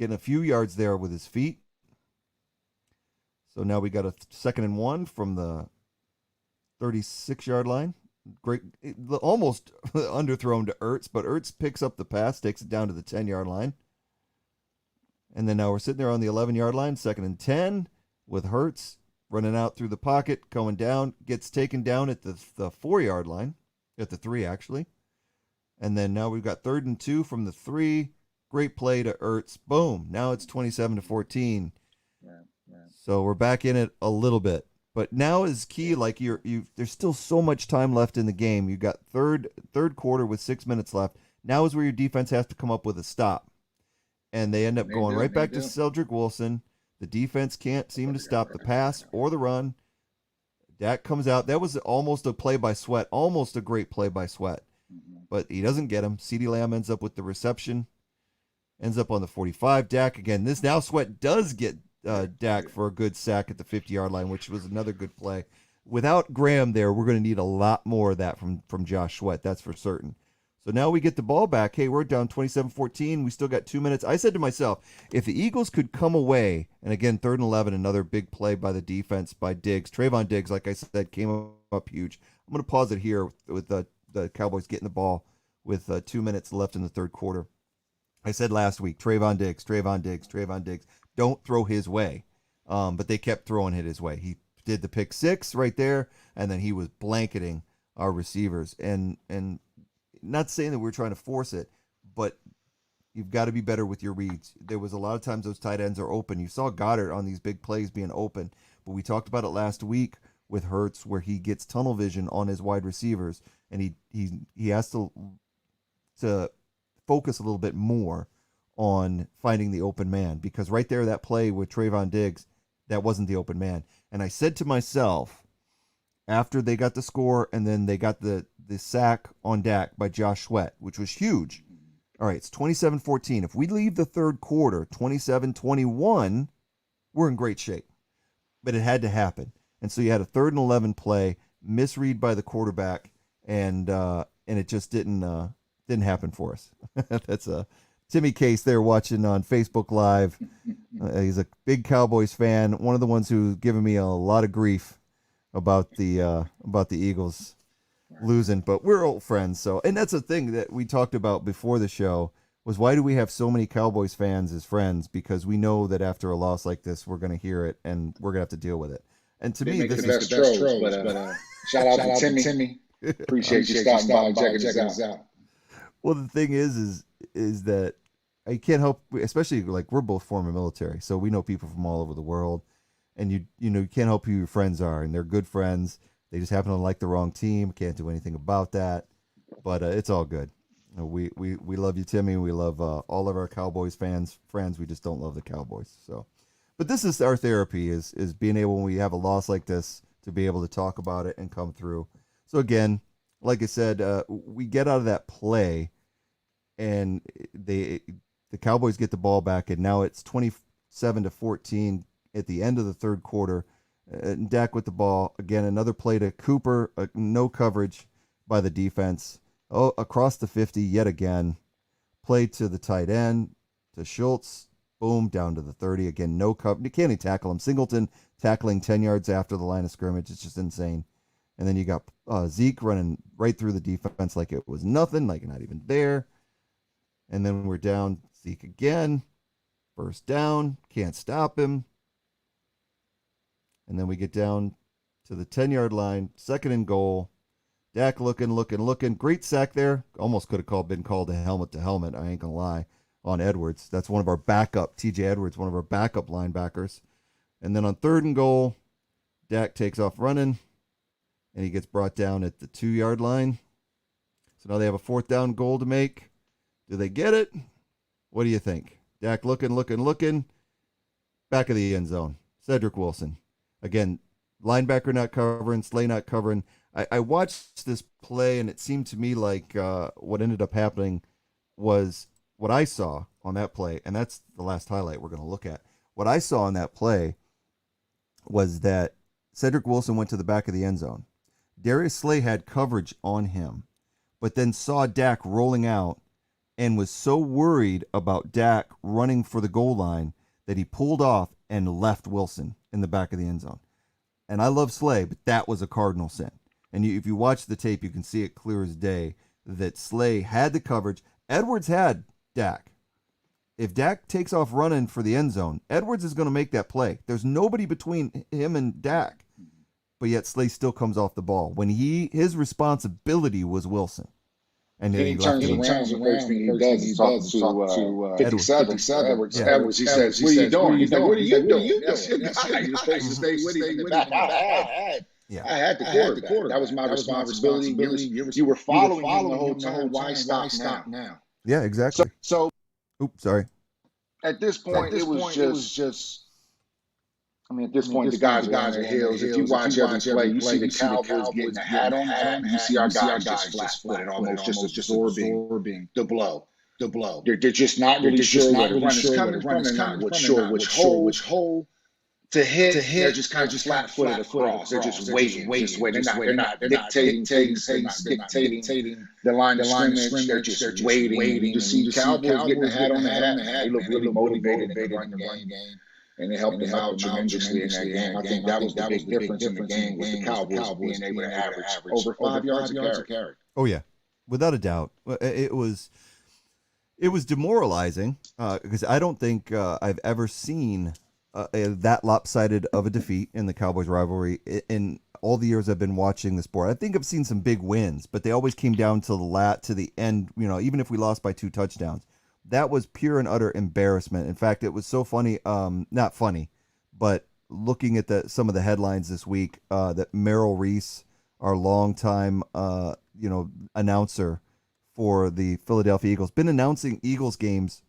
getting a few yards there with his feet. So now we got a 2nd and 1 from the 36-yard line. Great, almost underthrown to Ertz, but Ertz picks up the pass, takes it down to the 10-yard line. And then now we're sitting there on the 11-yard line, 2nd and 10, with Hurts running out through the pocket, going down, gets taken down at the 4-yard line, at the 3 actually. And then now we've got 3rd and 2 from the 3. Great play to Ertz. Boom. Now it's 27-14. Yeah. So we're back in it a little bit. But now is key. Like there's still so much time left in the game. You got third quarter with 6 minutes left. Now is where your defense has to come up with a stop. And they end up going right back to Cedric Wilson. The defense can't seem to stop the pass or the run. Dak comes out. That was almost a play by Sweat. Almost a great play by Sweat. But he doesn't get him. CeeDee Lamb ends up with the reception. Ends up on the 45. Dak again. This now Sweat does get Dak for a good sack at the 50-yard line, which was another good play. Without Graham there, we're going to need a lot more of that from Josh Sweat. That's for certain. So now we get the ball back. Hey, we're down 27-14. We still got 2 minutes. I said to myself, if the Eagles could come away, and again, 3rd and 11, another big play by the defense by Diggs. Trayvon Diggs, like I said, came up huge. I'm going to pause it here with the Cowboys getting the ball with 2 minutes left in the 3rd quarter. I said last week, Trayvon Diggs. Don't throw his way. But they kept throwing it his way. He did the pick 6 right there, and then he was blanketing our receivers. And not saying that we're trying to force it, but you've got to be better with your reads. There was a lot of times those tight ends are open. You saw Goddard on these big plays being open, but we talked about it last week with Hurts where he gets tunnel vision on his wide receivers, and he has to focus a little bit more on finding the open man, because right there, that play with Trayvon Diggs, that wasn't the open man. And I said to myself, after they got the score and then they got the sack on Dak by Josh Sweat, which was huge. All right, it's 27-14. If we leave the 3rd quarter 27-21, we're in great shape. But it had to happen. And so you had a 3rd and 11 play, misread by the quarterback, and it just didn't happen for us. That's a Timmy Case there watching on Facebook Live. He's a big Cowboys fan, one of the ones who's given me a lot of grief about the Eagles losing, but we're old friends. So, and that's the thing that we talked about before the show was, why do we have so many Cowboys fans as friends? Because we know that after a loss like this, we're going to hear it and we're going to have to deal with it. And to me, this is the best trolls. But shout out to Timmy. Appreciate you stopping by and checking us out. Well, the thing is that I can't help, especially like we're both former military, so we know people from all over the world, and you can't help who your friends are, and they're good friends. They just happen to like the wrong team. Can't do anything about that, but it's all good. We love you, Timmy. We love all of our Cowboys friends. We just don't love the Cowboys. So, but this is our therapy: is being able, when we have a loss like this, to be able to talk about it and come through. So again, like I said, we get out of that play, and the Cowboys get the ball back, and now it's 27-14 at the end of the 3rd quarter. Dak with the ball again. Another play to Cooper. No coverage by the defense. Oh, across the 50 yet again. Play to the tight end to Schultz. Boom, down to the 30 again. No cover. You can't even tackle him. Singleton tackling 10 yards after the line of scrimmage. It's just insane. And then you got Zeke running right through the defense like it was nothing, like not even there. And then we're down. Zeke again. First down. Can't stop him. And then we get down to the 10-yard line, 2nd and goal. Dak looking. Great sack there. Almost could have been called a helmet to helmet, I ain't going to lie, on Edwards. That's one of our backup, TJ Edwards, one of our backup linebackers. And then on 3rd and goal, Dak takes off running, and he gets brought down at the 2-yard line. So now they have a 4th down goal to make. Do they get it? What do you think? Dak looking. Back of the end zone. Cedric Wilson. Again, linebacker not covering, Slay not covering. I watched this play, and it seemed to me like what ended up happening was what I saw on that play, and that's the last highlight we're going to look at. What I saw on that play was that Cedric Wilson went to the back of the end zone. Darius Slay had coverage on him, but then saw Dak rolling out and was so worried about Dak running for the goal line that he pulled off and left Wilson in the back of the end zone. And I love Slay, but that was a cardinal sin. And if you watch the tape, you can see it clear as day that Slay had the coverage. Edwards had Dak. If Dak takes off running for the end zone, Edwards is going to make that play. There's nobody between him and Dak. But yet Slay still comes off the ball when his responsibility was Wilson. And then he turns around. The first thing he does is talk to 57 Edwards. Yeah. Edwards. He says, "What are you doing?" He's like, "What are you doing?" That's your guy. You're supposed to stay with him in the back. I had the quarterback. That was my responsibility. You were following him the whole time. Why stop now? Yeah, exactly. So, oops, sorry. At this point, it was just. I mean, at this point, the guys are on their heels. If you watch every play, you see the Cowboys getting a hat on hat. You see our guys just flat-footed, almost just absorbing the blow. They're just not really sure where the run is coming from. They're not sure which hole to hit. They're just kind of flat-footed across. They're just waiting. They're not dictating the line of scrimmage. They're just waiting. You just see the Cowboys getting a hat on hat. They look really motivated in the run game. And it helped them out tremendously in that game. I think that was the big difference in the game with the Cowboys being able to average over 5 yards a carry. Oh yeah, without a doubt. It was demoralizing because I don't think I've ever seen that lopsided of a defeat in the Cowboys rivalry in all the years I've been watching the sport. I think I've seen some big wins, but they always came down to to the end. Even if we lost by 2 touchdowns. That was pure and utter embarrassment. In fact, it was so funny, not funny, but looking at some of the headlines this week, that Merrill Reese, our longtime, announcer for the Philadelphia Eagles, been announcing Eagles games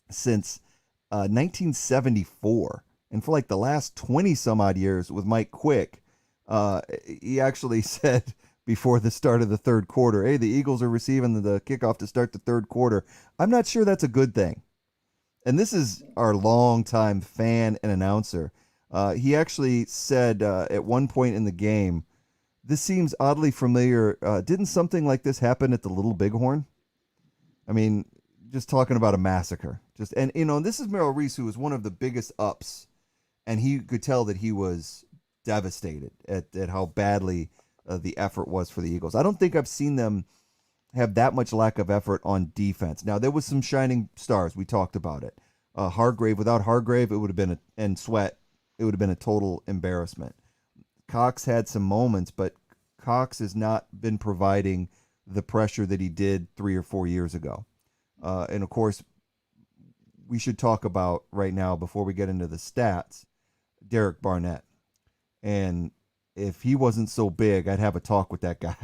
since 1974. And for like the last 20 some odd years with Mike Quick, he actually said before the start of the third quarter, hey, the Eagles are receiving the kickoff to start the third quarter. I'm not sure that's a good thing. And this is our longtime fan and announcer. He actually said at one point in the game, this seems oddly familiar. Didn't something like this happen at the Little Bighorn? I mean, just talking about a massacre. And this is Merrill Reese, who was one of the biggest ups. And he could tell that he was devastated at how badly the effort was for the Eagles. I don't think I've seen them have that much lack of effort on defense. Now, there was some shining stars. We talked about it. Hargrave, without Hargrave, it would have been and Sweat, it would have been a total embarrassment. Cox had some moments, but Cox has not been providing the pressure that he did 3 or 4 years ago. And of course, we should talk about right now, before we get into the stats, Derek Barnett. And if he wasn't so big, I'd have a talk with that guy.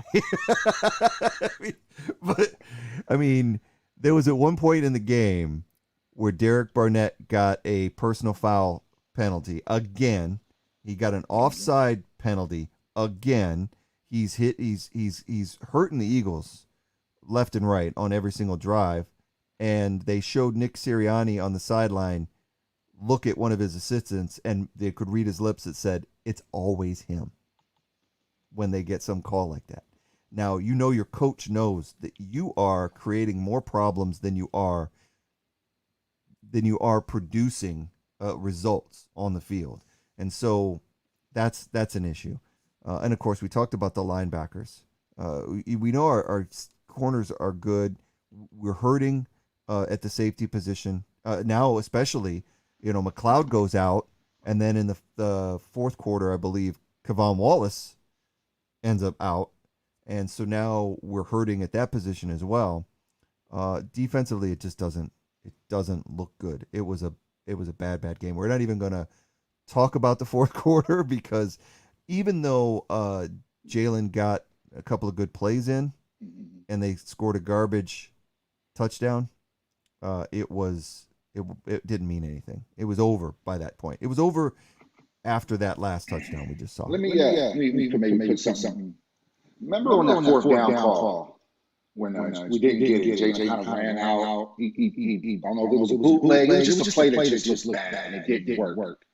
I mean, there was at one point in the game where Derek Barnett got a personal foul penalty again. He got an offside penalty again. He's hurting the Eagles left and right on every single drive. And they showed Nick Sirianni on the sideline look at one of his assistants, and they could read his lips that said, it's always him when they get some call like that. Now, your coach knows that you are creating more problems than you are producing results on the field. And so that's an issue. And of course, we talked about the linebackers. We know our corners are good. We're hurting at the safety position. Now, especially, McLeod goes out, and then in the fourth quarter, I believe, Kevon Wallace ends up out. And so now we're hurting at that position as well. Defensively, it just doesn't look good. It was a bad game. We're not even going to talk about the fourth quarter, because even though Jalen got a couple of good plays in and they scored a garbage touchdown, it didn't mean anything. It was over by that point. It was over after that last touchdown we just saw. Let me put something. Remember on that fourth down call when we didn't get it? Jalen kind of ran out. He I don't know if it was a bootleg. It was just a play that just looked bad, and it didn't work.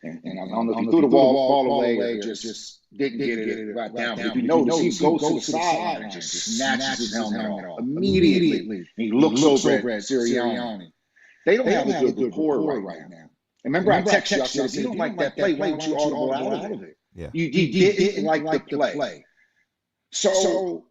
And I don't know if he threw the ball away or just didn't get it right down. But if you notice, he goes to the sideline and just snatches his helmet off immediately. And he looks over at Sirianni. They don't have a good rapport right now. And remember, I texted you, I said, if you don't like that play, why don't you audible out of it? Yeah. You didn't like the play. So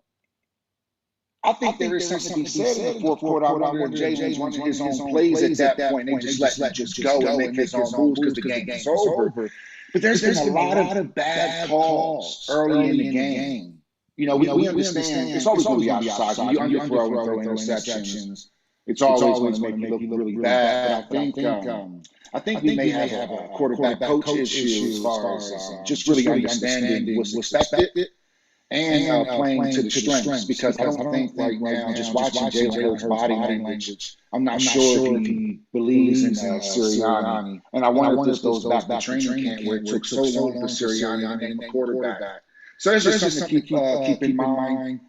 I think there is something to be said in the fourth quarter. I wonder if Jalen's running his own plays at that point. They just let him just go and make his own moves because the game is over. But there's been a lot of bad calls early in the game. You know, we understand it's always going to be outside. You underthrow and throw interceptions. It's always going to make you look really bad. I think we may have a quarterback coach issue as far as just really understanding what's expected and playing to the strengths. Because I don't think right now, just watching Jalen Hurts' body language, I'm not sure if he believes in Sirianni. And I wonder if this goes back to training camp where it took so long for Sirianni to name a quarterback. So there's just something to keep in mind.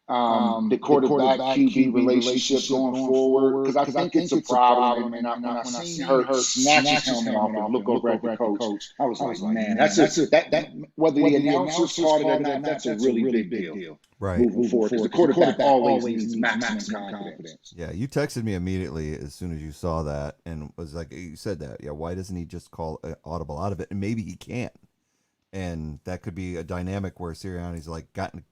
The quarterback QB relationship going forward, because I think it's a problem. And when I seen Hurts snatch his helmet off and look over at the coach, I was like, man, that's whether the announcers called it or not, that's a really big deal. Right. Moving forward, because the quarterback always needs maximum confidence. Yeah, you texted me immediately as soon as you saw that and was like, you said that. Yeah, why doesn't he just call audible out of it? And maybe he can't. And that could be a dynamic where Sirianni's like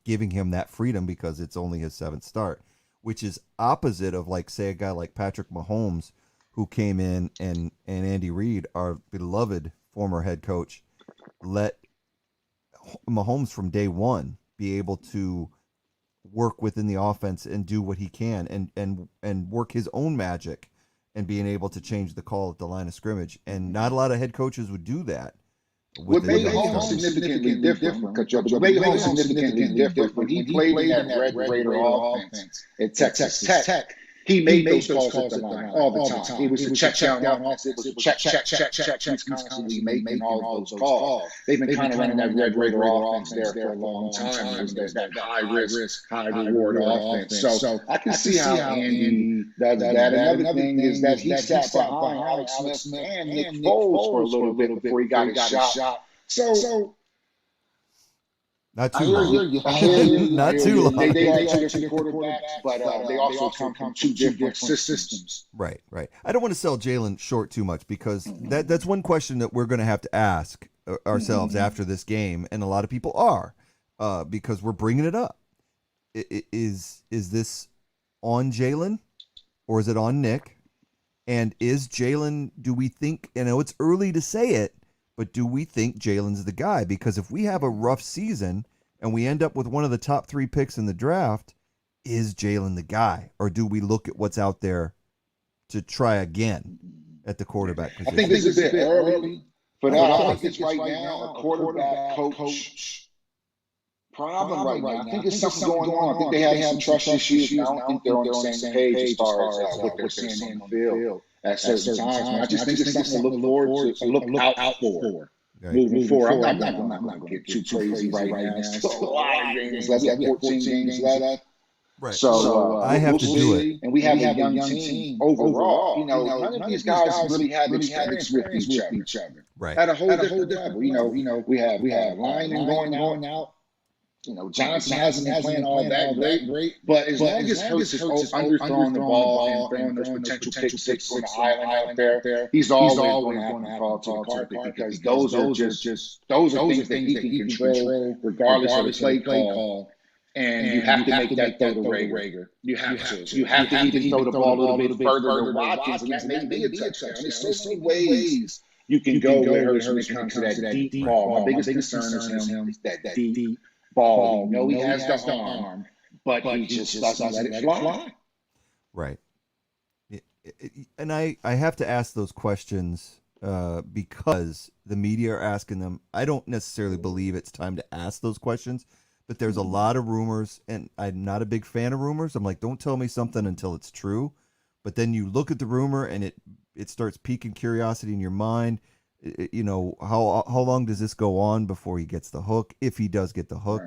giving him that freedom because it's only his 7th start, which is opposite of, like, say, a guy like Patrick Mahomes, who came in and Andy Reid, our beloved former head coach, let Mahomes from day one be able to work within the offense and do what he can and work his own magic and being able to change the call at the line of scrimmage. And not a lot of head coaches would do that. What made Holmes significantly different, what made Holmes significantly different when he played in that Red Raider offense at Texas Tech, he made those calls at the line all the time. It was a check down offense. It was a check. He's constantly making all those calls. They've been kind of running that Red Raider offense there for a long time. There's that high risk, high reward offense. So I can see how Andy does that. Another thing is that he sat behind Alex Smith and Nick Foles for a little bit before he got his shot. So not too long. Not too long. They are two different quarterbacks, but they also come from two different systems. Right. I don't want to sell Jalen short too much because that's one question that we're going to have to ask ourselves after this game, and a lot of people are, because we're bringing it up. Is this on Jalen or is it on Nick? And is Jalen, do we think, I know it's early to say it, but do we think Jalen's the guy? Because if we have a rough season and we end up with one of the top 3 picks in the draft, is Jalen the guy? Or do we look at what's out there to try again at the quarterback position? I think this is a bit early for that. I think it's right now a quarterback coach problem right now. I think there's something going on. I think they have some trust issues. I don't think they're on the same page as far as what they're seeing on the field at certain times. I just think it's something to look forward to, look out for. Right. Moving forward, I'm not going to get too crazy right now. Still a lot of games left. 14 games left. Right. So I have we'll to see. do it. And we have a young team overall. None of these guys really have experience with each other. Right. At a whole different level. We have linemen going out. Johnson hasn't been playing all that great, but as long as Hurts is underthrowing the ball and throwing those potential pick six on the island out there, he's always going to have to call to the carpet, because those are things that he can control regardless of the play call. And you have to make that throw to Rager. You have to. You have to even throw the ball a little bit further to Watkins, and that may be a touchdown. There's so many ways you can go with Hurts when it comes to that deep ball. My biggest concern is that deep ball. He has the arm, but he just doesn't let it fly. Right. And I have to ask those questions because the media are asking them. I don't necessarily believe it's time to ask those questions, but there's a lot of rumors, and I'm not a big fan of rumors. I'm like, don't tell me something until it's true. But then you look at the rumor, and it starts piquing curiosity in your mind. How long does this go on before he gets the hook? If he does get the hook,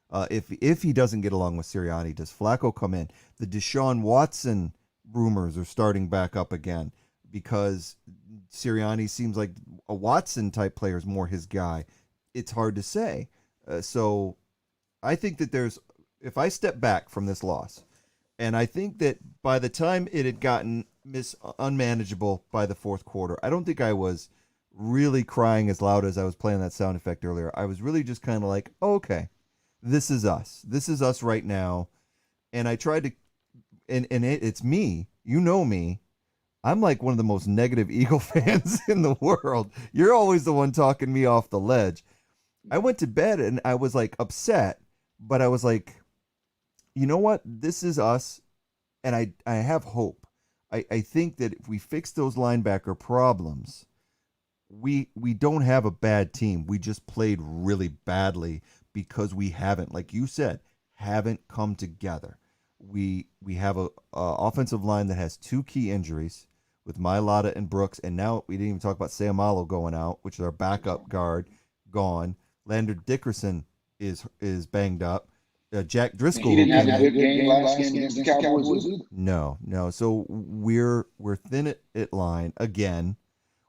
right. If he doesn't get along with Sirianni, does Flacco come in? The Deshaun Watson rumors are starting back up again. because Sirianni seems like a Watson type player is more his guy. It's hard to say. So I think that if I step back from this loss, and I think that by the time it had gotten unmanageable by the fourth quarter, I don't think I was really crying as loud as I was playing that sound effect earlier. I was really just kind of like, oh, okay, this is us. This is us right now. And I tried to, and it's me. You know me. I'm like one of the most negative Eagle fans in the world. You're always the one talking me off the ledge. I went to bed and I was like upset, but I was like, you know what? This is us. And I have hope. I think that if we fix those linebacker problems, we don't have a bad team. We just played really badly because we haven't, like you said, haven't come together. We have a offensive line that has two key injuries with Mailata and Brooks, and now we didn't even talk about Sayamalo going out, which is our backup guard, gone. Lander Dickerson is banged up. Jack Driscoll. He didn't have a good game last game against the Cowboys either. No. So we're thin at line again,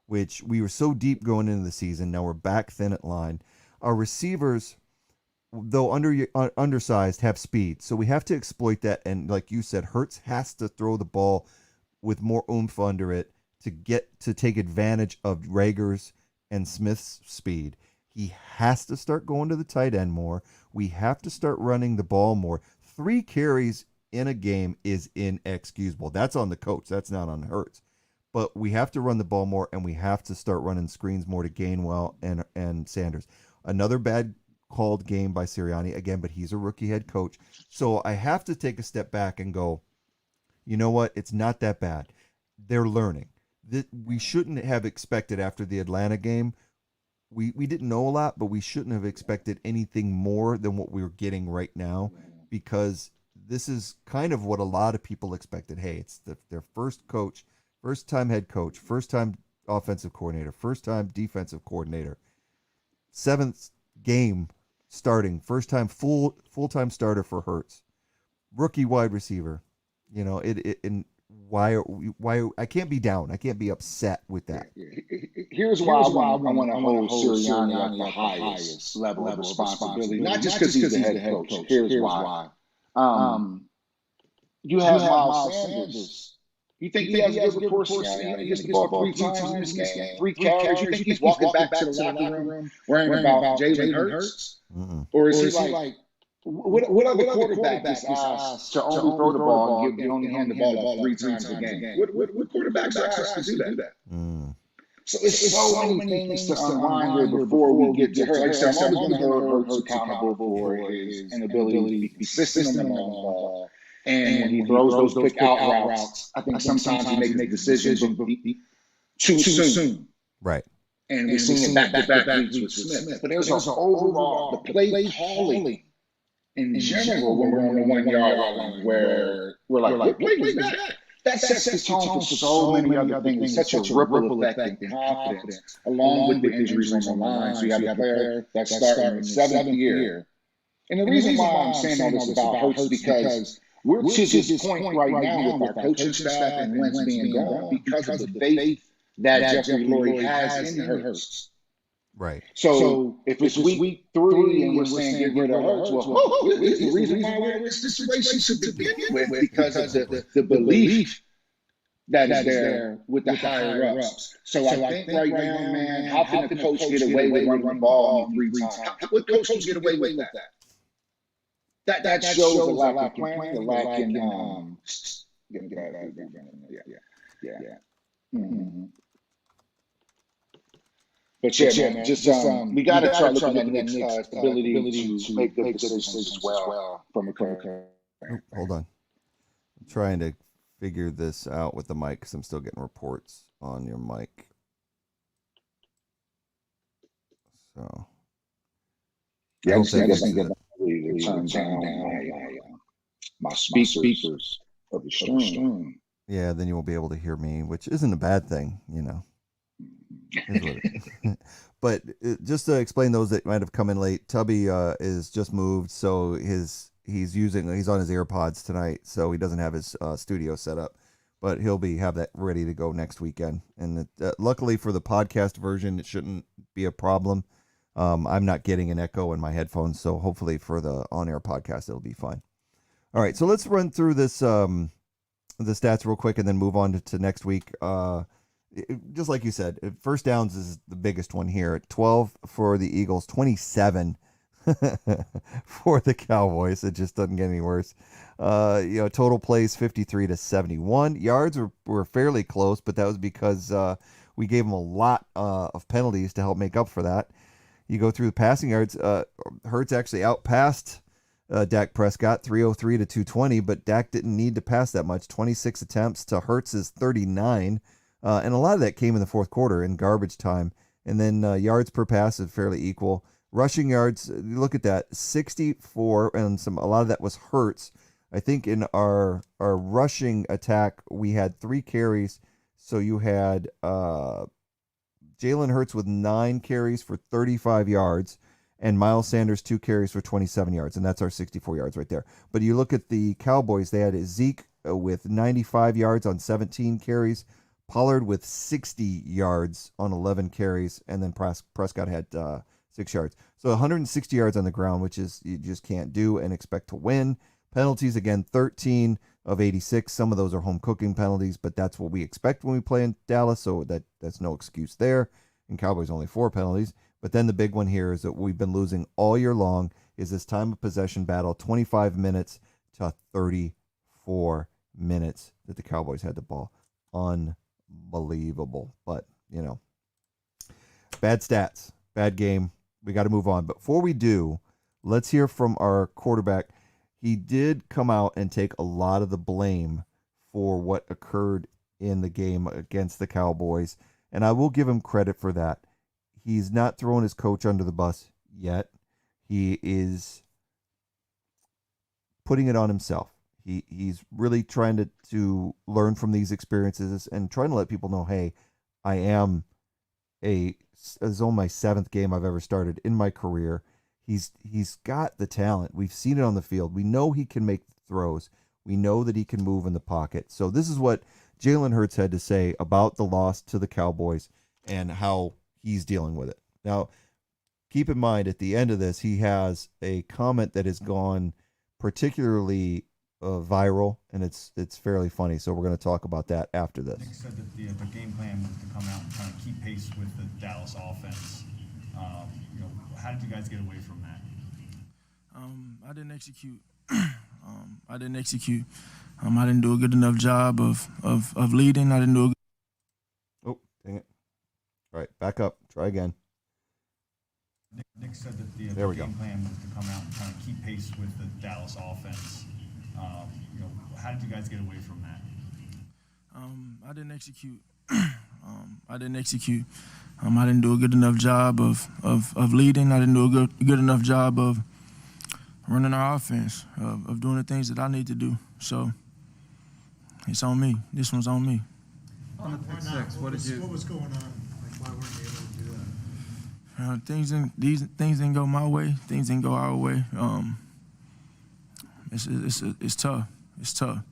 which we were so deep going into the season. Now we're back thin at line. Our receivers, though undersized, have speed, so we have to exploit that. And like you said, Hurts has to throw the ball with more oomph under it to take advantage of Rager's and Smith's speed. He has to start going to the tight end more. We have to start running the ball more. 3 carries in a game is inexcusable. That's on the coach. That's not on Hurts. But we have to run the ball more, and we have to start running screens more to Gainwell and Sanders. Another bad called game by Sirianni again, but he's a rookie head coach. So I have to take a step back and go, you know what? It's not that bad. They're learning. We shouldn't have expected after the Atlanta game. We didn't know a lot, but we shouldn't have expected anything more than what we're getting right now, because this is kind of what a lot of people expected. Hey, it's their first coach, first time head coach, first time offensive coordinator, first time defensive coordinator, 7th game starting, first time full-time starter for Hurts, rookie wide receiver. You know, and why I can't be down. I can't be upset with that. Here's why I want to hold Sirianni at the highest level of responsibility. Not just because he's the head coach. Here's why. You have Miles Sanders. You think he has a good report? He gets the ball 3 times in this game, 3 carries. You think he's walking back to the locker room worrying about Jalen Hurts? Or is he like, what other quarterback is asked to only throw the ball and only hand the ball off 3 times a game? What quarterbacks are asked to do that? So it's so many things to unwind here before we get to Hurts. Like I said, I'm always going to hold Hurts accountable for his inability to be consistent on the long ball. And when he throws those quick out routes, I think sometimes he makes decisions too soon. Right. And we've seen it back-to-back weeks with Smith. But there's also overall the play calling in general when we're on the 1 yard line, where we're like, what play was that? That sets the tone for so many other things. Such a ripple effect and confidence, along with the injuries on the line. So you have a player that's starting his 7th year. And the reason why I'm saying all this about Hurts is because we're to this point right now with our coaching staff and Wentz being gone because of the faith that Jeffrey Lurie has in Hurts. Right. So if it's week 3 and we're saying get rid of Hurts, well, it's the reason why we're in this situation to begin with, because of the belief that is there with the higher ups. So I think right now, man, how can a coach get away with running the ball 3 times? What coach can get away with that? That shows a lack of planning, a lack in But yeah, man, just we got to try looking at Nick's ability to make good decisions as well from a coach. Hold on, I'm trying to figure this out with the mic because I'm still getting reports on your mic. So yeah, I just think that turn down my speakers of the stream. Yeah, then you won't be able to hear me, which isn't a bad thing, you know. But just to explain those that might have come in late, Tubby is just moved, so he's on his AirPods tonight, so he doesn't have his studio set up. but he'll have that ready to go next weekend. And luckily for the podcast version, it shouldn't be a problem. I'm not getting an echo in my headphones, so hopefully for the on-air podcast, it'll be fine. All right, so let's run through this the stats real quick and then move on to next week. Just like you said, first downs is the biggest one here. 12 for the Eagles, 27 for the Cowboys. It just doesn't get any worse. Total plays 53 to 71. Yards were fairly close, but that was because we gave them a lot of penalties to help make up for that. You go through the passing yards. Hurts actually outpassed Dak Prescott, 303 to 220, but Dak didn't need to pass that much. 26 attempts to Hurts's 39. And a lot of that came in the fourth quarter in garbage time. And then yards per pass is fairly equal. Rushing yards, look at that, 64, and a lot of that was Hurts. I think in our rushing attack, we had 3 carries. So you had Jalen Hurts with 9 carries for 35 yards, and Miles Sanders 2 carries for 27 yards, and that's our 64 yards right there. But you look at the Cowboys, they had Zeke with 95 yards on 17 carries, Pollard with 60 yards on 11 carries, and then Prescott had 6 yards. So 160 yards on the ground, which is you just can't do and expect to win. Penalties, again, 13 of 86. Some of those are home cooking penalties, but that's what we expect when we play in Dallas, so that's no excuse there. And Cowboys only 4 penalties. But then the big one here is that we've been losing all year long is this time of possession battle, 25 minutes to 34 minutes that the Cowboys had the ball. Unbelievable. But, bad stats, bad game. We got to move on. But before we do, let's hear from our quarterback. He did come out and take a lot of the blame for what occurred in the game against the Cowboys, and I will give him credit for that. He's not throwing his coach under the bus yet. He is putting it on himself. He's really trying to learn from these experiences and trying to let people know, hey, I am this is only my 7th game I've ever started in my career. He's got the talent. We've seen it on the field. We know he can make throws. We know that he can move in the pocket. So this is what Jalen Hurts had to say about the loss to the Cowboys and how he's dealing with it. Now, keep in mind, at the end of this, he has a comment that has gone particularly viral, and it's fairly funny. So we're going to talk about that after this. Nick said that the game plan was to come out and kind of keep pace with the Dallas offense. How did you guys get away from that? I didn't execute. I didn't do a good enough job of leading. I didn't do a good. Oh, dang it. All right, back up. Try again. Nick said that the game plan was to come out and kind of keep pace with the Dallas offense. How did you guys get away from that? I didn't execute. I didn't do a good enough job of leading. I didn't do a good enough job of running our offense, of doing the things that I need to do. So it's on me. This one's on me. On the pick six, what was going on? Like, why weren't you able to do that? Things didn't go my way. Things didn't go our way. It's tough. It's tough.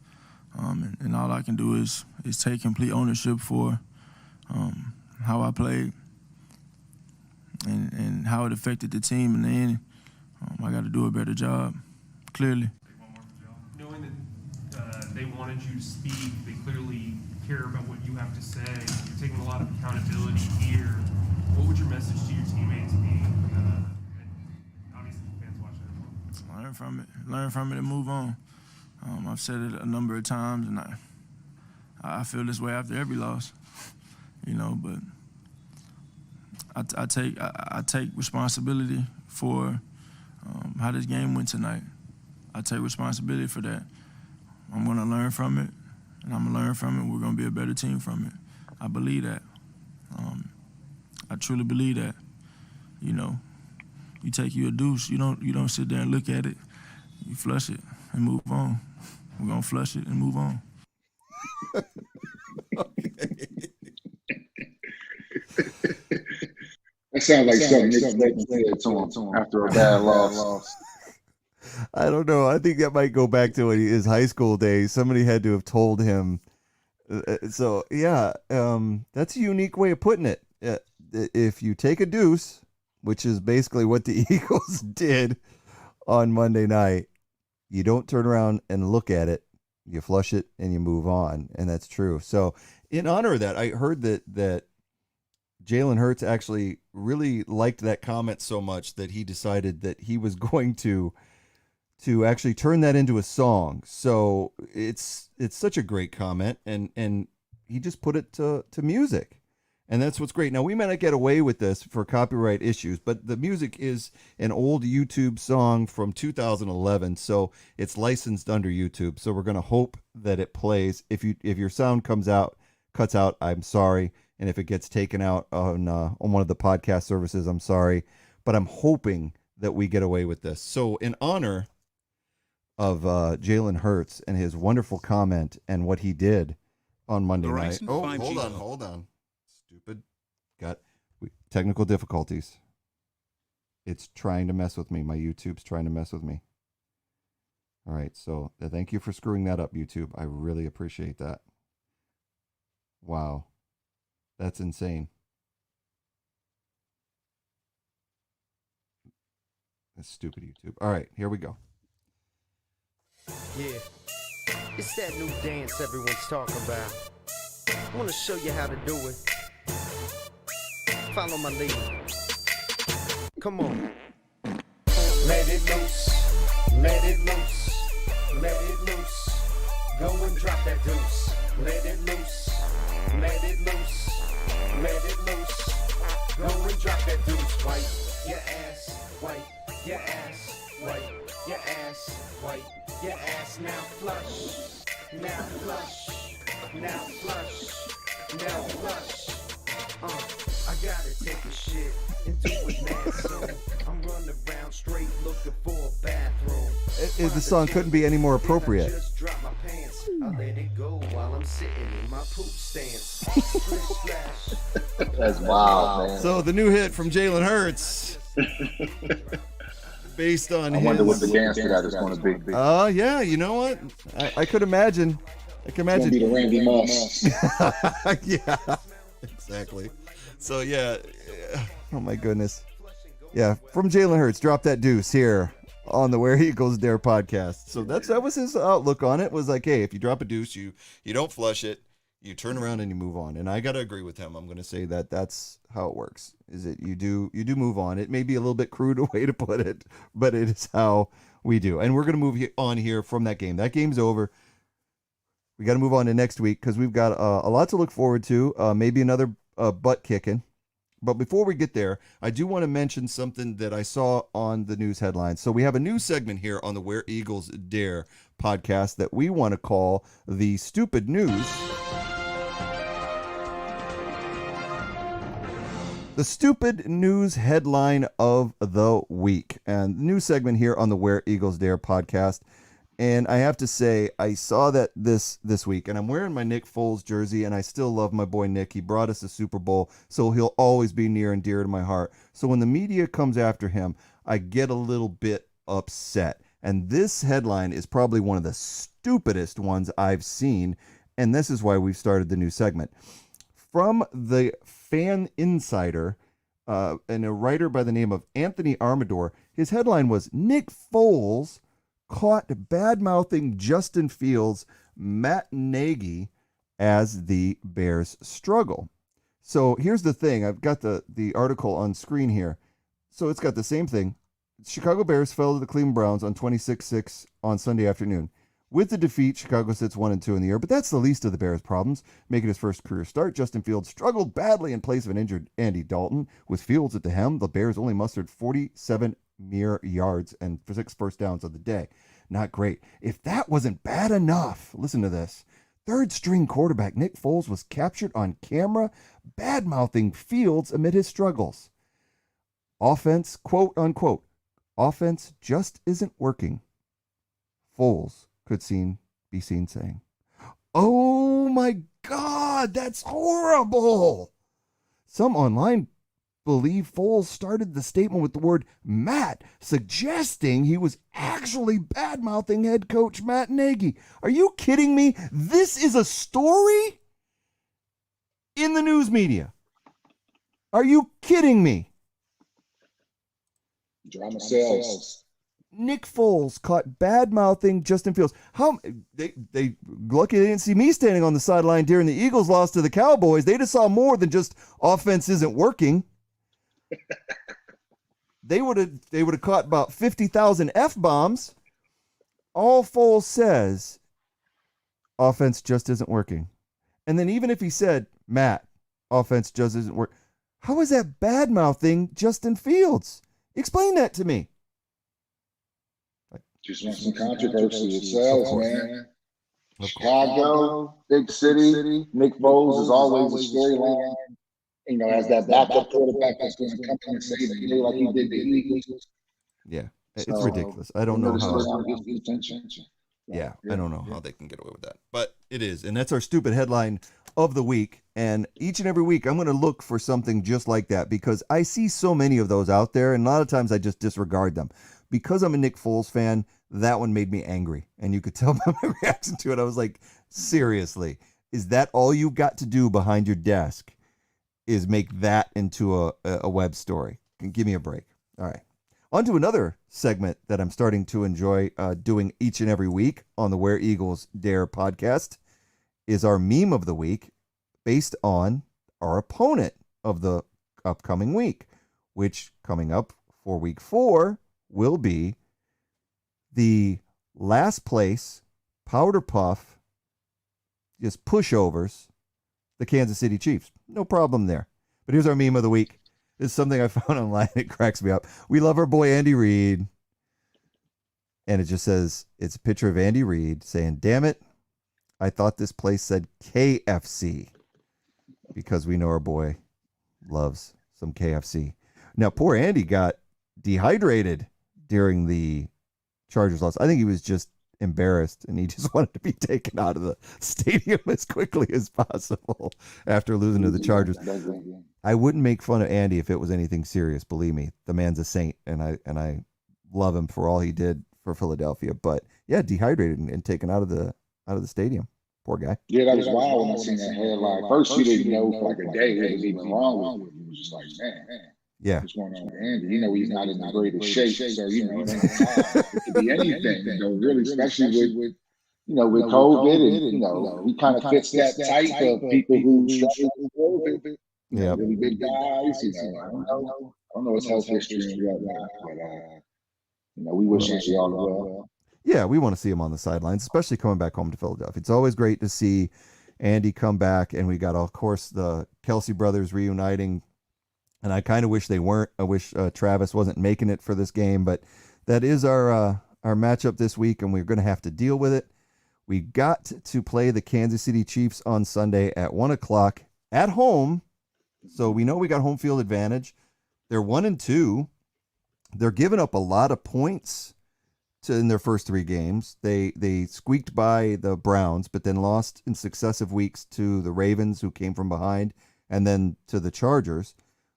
And all I can do is take complete ownership for how I played and how it affected the team in the end. I got to do a better job, clearly. Knowing that they wanted you to speak, they clearly care about what you have to say. You're taking a lot of accountability here. What would your message to your teammates be? And obviously, fans watching it. Learn from it and move on. I've said it a number of times, and I feel this way after every loss, but I take responsibility for how this game went tonight. I take responsibility for that. I'm going to learn from it, and I'm going to learn from it. We're going to be a better team from it. I believe that. I truly believe that. You take you a deuce, you don't sit there and look at it. You flush it and move on. We're going to flush it and move on. That sounds like something Nick said to him after a bad loss. I don't know. I think that might go back to his high school days. Somebody had to have told him So yeah, that's a unique way of putting it. If you take a deuce, which is basically what the Eagles did on Monday night, you don't turn around and look at it. You flush it and you move on, and that's true. So in honor of that, I heard that Jalen Hurts actually really liked that comment so much that he decided that he was going to actually turn that into a song. So it's such a great comment, and he just put it to music. And that's what's great. Now, we may not get away with this for copyright issues, but the music is an old YouTube song from 2011, so it's licensed under YouTube. So we're going to hope that it plays. If your sound cuts out, I'm sorry. And if it gets taken out on one of the podcast services, I'm sorry. But I'm hoping that we get away with this. So in honor of Jalen Hurts and his wonderful comment and what he did on Monday night. Oh, hold on. Stupid. Got technical difficulties. It's trying to mess with me. My YouTube's trying to mess with me. All right, so thank you for screwing that up, YouTube. I really appreciate that. Wow. That's insane. That's stupid, YouTube. All right, here we go. Yeah, it's that new dance everyone's talking about. I want to show you how to do it. Follow my lead. Come on. Let it loose, let it loose, let it loose. Go and drop that deuce. Let it loose, let it loose, let it loose. Go and drop that deuce. Wipe your ass, wipe your ass, wipe your ass, wipe your ass. Now flush, now flush, now flush, now flush. I gotta take a shit and do it now soon. I'm running around straight looking for a bathroom. The song couldn't be any more appropriate. Just drop my pants. I let it go while I'm sitting in my poop stance. That's wild, man. So the new hit from Jalen Hurts, based on I wonder what the dance for that is going to be. Yeah, you know what? I could imagine. It's going to be the Randy Moss. Yeah, exactly. So yeah, oh my goodness. Yeah, from Jalen Hurts, drop that deuce here on the Where Eagles Dare podcast. So that was his outlook on it. Was like, hey, if you drop a deuce, you don't flush it, you turn around and you move on. And I gotta agree with him. I'm gonna say that's how it works. Is it you do move on. It may be a little bit crude a way to put it, but it is how we do. And we're gonna move on here from that game. That game's over. We got to move on to next week because we've got a lot to look forward to. Maybe another butt kicking. But before we get there, I do want to mention something that I saw on the news headlines. So we have a new segment here on the Where Eagles Dare podcast that we want to call the Stupid News. The Stupid News Headline of the Week. And the new segment here on the Where Eagles Dare podcast. And I have to say, I saw that this week, and I'm wearing my Nick Foles jersey, and I still love my boy Nick. He brought us a Super Bowl, so he'll always be near and dear to my heart. So when the media comes after him, I get a little bit upset. And this headline is probably one of the stupidest ones I've seen, and this is why we've started the new segment. From the Fan Insider, and a writer by the name of Anthony Armador, his headline was, Nick Foles caught bad-mouthing Justin Fields, Matt Nagy, as the Bears struggle. So here's the thing. I've got the article on screen here. So it's got the same thing. Chicago Bears fell to the Cleveland Browns on 26-6 on Sunday afternoon. With the defeat, Chicago sits 1-2 in the year, but that's the least of the Bears' problems. Making his first career start, Justin Fields struggled badly in place of an injured Andy Dalton. With Fields at the helm, the Bears only mustered 47 mere yards and 6 first downs of the day. Not great. If that wasn't bad enough, listen to this. Third-string quarterback Nick Foles was captured on camera bad-mouthing Fields amid his struggles. Offense, quote-unquote, offense just isn't working. Foles could be seen saying, "Oh my God, that's horrible." Some online believe Foles started the statement with the word Matt, suggesting he was actually bad-mouthing head coach Matt Nagy. Are you kidding me? This is a story in the news media. Are you kidding me? Drama sells. Nick Foles caught bad-mouthing Justin Fields. How they lucky they didn't see me standing on the sideline during the Eagles loss to the Cowboys. They just saw more than just offense isn't working. They would have caught about 50,000 F-bombs. All Foles says, offense just isn't working. And then even if he said, Matt, offense just isn't working, how is that bad-mouthing Justin Fields? Explain that to me. Just want some controversy. It sells, man. Chicago, big city. Nick Foles is always a storyline. You know, as that backup quarterback that's going to come in and save the day like he did the Eagles. Yeah, it's ridiculous. I don't know how. Yeah, I don't know how they can get away with that, but it is, and that's our stupid headline of the week. And each and every week, I'm going to look for something just like that because I see so many of those out there, and a lot of times I just disregard them. Because I'm a Nick Foles fan, that one made me angry, and you could tell by my reaction to it. I was like, seriously, is that all you got to do behind your desk? Is make that into a web story? Give me a break. All right. On to another segment that I'm starting to enjoy doing each and every week on the Where Eagles Dare podcast is our meme of the week based on our opponent of the upcoming week, which coming up for week 4 will be the last place powder puff, just pushovers, the Kansas City Chiefs. No problem there. But here's our meme of the week. This is something I found online. It cracks me up. We love our boy Andy Reid. And it just says, it's a picture of Andy Reid saying, damn it, I thought this place said KFC. Because we know our boy loves some KFC. Now, poor Andy got dehydrated during the Chargers loss. I think he was just embarrassed and he just wanted to be taken out of the stadium as quickly as possible after losing to the Chargers. I wouldn't make fun of Andy if it was anything serious. Believe me, the man's a saint, and I love him for all he did for Philadelphia. But yeah, dehydrated and taken out of the stadium. Poor guy. Yeah, that was wild when I seen that headline. First, you didn't know for like a day what was even wrong with him. It was just like, man. Yeah. What's going on with Andy? You know, he's not in the greatest shape. So, you know, it could be anything, you know, really, especially with with COVID. And, you know, he kind of fits that type of people who struggle with COVID. Yeah. Really big guys, you know. I don't know his health history and whatnot, but, we wish Andy all well. Yeah, we want to see him on the sidelines, especially coming back home to Philadelphia. It's always great to see Andy come back, and we got, of course, the Kelsey brothers reuniting. And I kind of wish they weren't. I wish Travis wasn't making it for this game, but that is our matchup this week, and we're going to have to deal with it. We got to play the Kansas City Chiefs on Sunday at 1:00 at home, so we know we got home field advantage. They're 1-2. They're giving up a lot of points in their first 3 games. They squeaked by the Browns, but then lost in successive weeks to the Ravens, who came from behind, and then to the Chargers.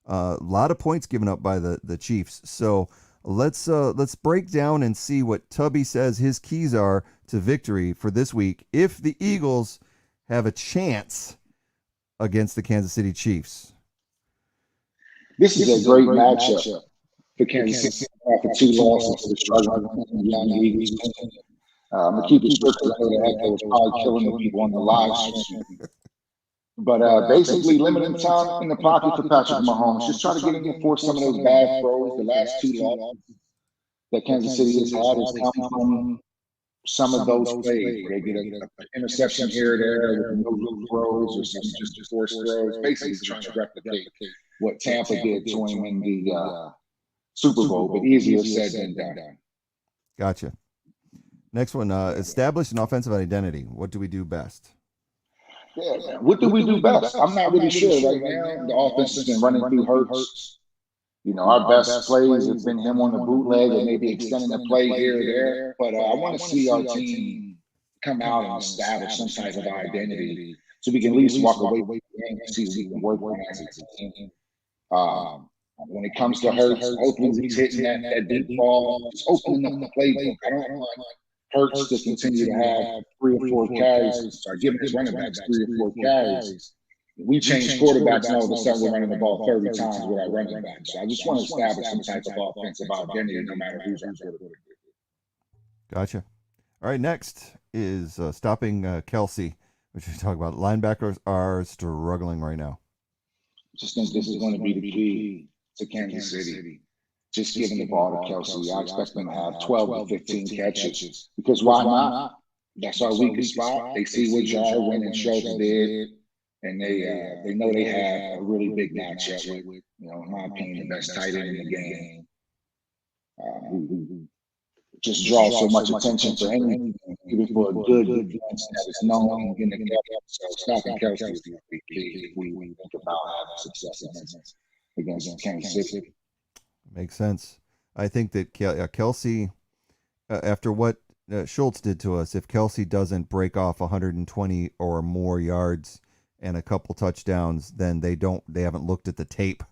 A lot of points given up by the Chiefs. So let's break down and see what Tubby says his keys are to victory for this week if the Eagles have a chance against the Kansas City Chiefs. This is a great matchup for Kansas City after 2 losses to the struggling young Eagles. I'm going to keep it strict because I know the echo is probably killing the people on the live stream. But basically limiting time in the pocket for Patrick Mahomes. Just try to get him to force some of those bad throws. The last 2 losses that Kansas City has had has come from some of those plays where they get an interception here or there with no throws or some just forced throws. Basically trying to replicate what Tampa did to him in the Super Bowl, but easier said than done. Gotcha. Next one, establish an offensive identity. What do we do best? Yeah, what do we do best? I'm not really sure right now. The offense has been running through Hurts. You know, our best plays have been him on the bootleg or maybe extending the play here or there. But I want to see our team come out and establish some type of identity so we can at least walk away from the game and see what we can work on as a team. When it comes to Hurts, hopefully he's hitting that deep ball, just opening up the playbook. I don't want Hurts to continue to have 3 or 4 carries, start giving his running backs 3 or 4 carries. We change quarterbacks, and all of a sudden we're running the ball 30 times with our running backs. So I just want to establish some type of offensive identity, no matter who's our quarterback. Gotcha. All right, next is stopping Kelsey, which we talk about. Linebackers are struggling right now. Just think this is going to be the key to Kansas City. Just giving the ball to Kelsey. I expect them to have 12 to 15 catches. Because why not? That's our weakest spot. They see what Jarwin and Schultz did, and they know they have a really big matchup with, in my opinion, the best tight end in the game. Who just draws so much attention for anything, even for a good defense that is known in the game. So stopping Kelsey is going to be key if we think about having success against Kansas City. Makes sense. I think that Kelsey, after what Schultz did to us, if Kelsey doesn't break off 120 or more yards and a couple touchdowns, then they haven't looked at the tape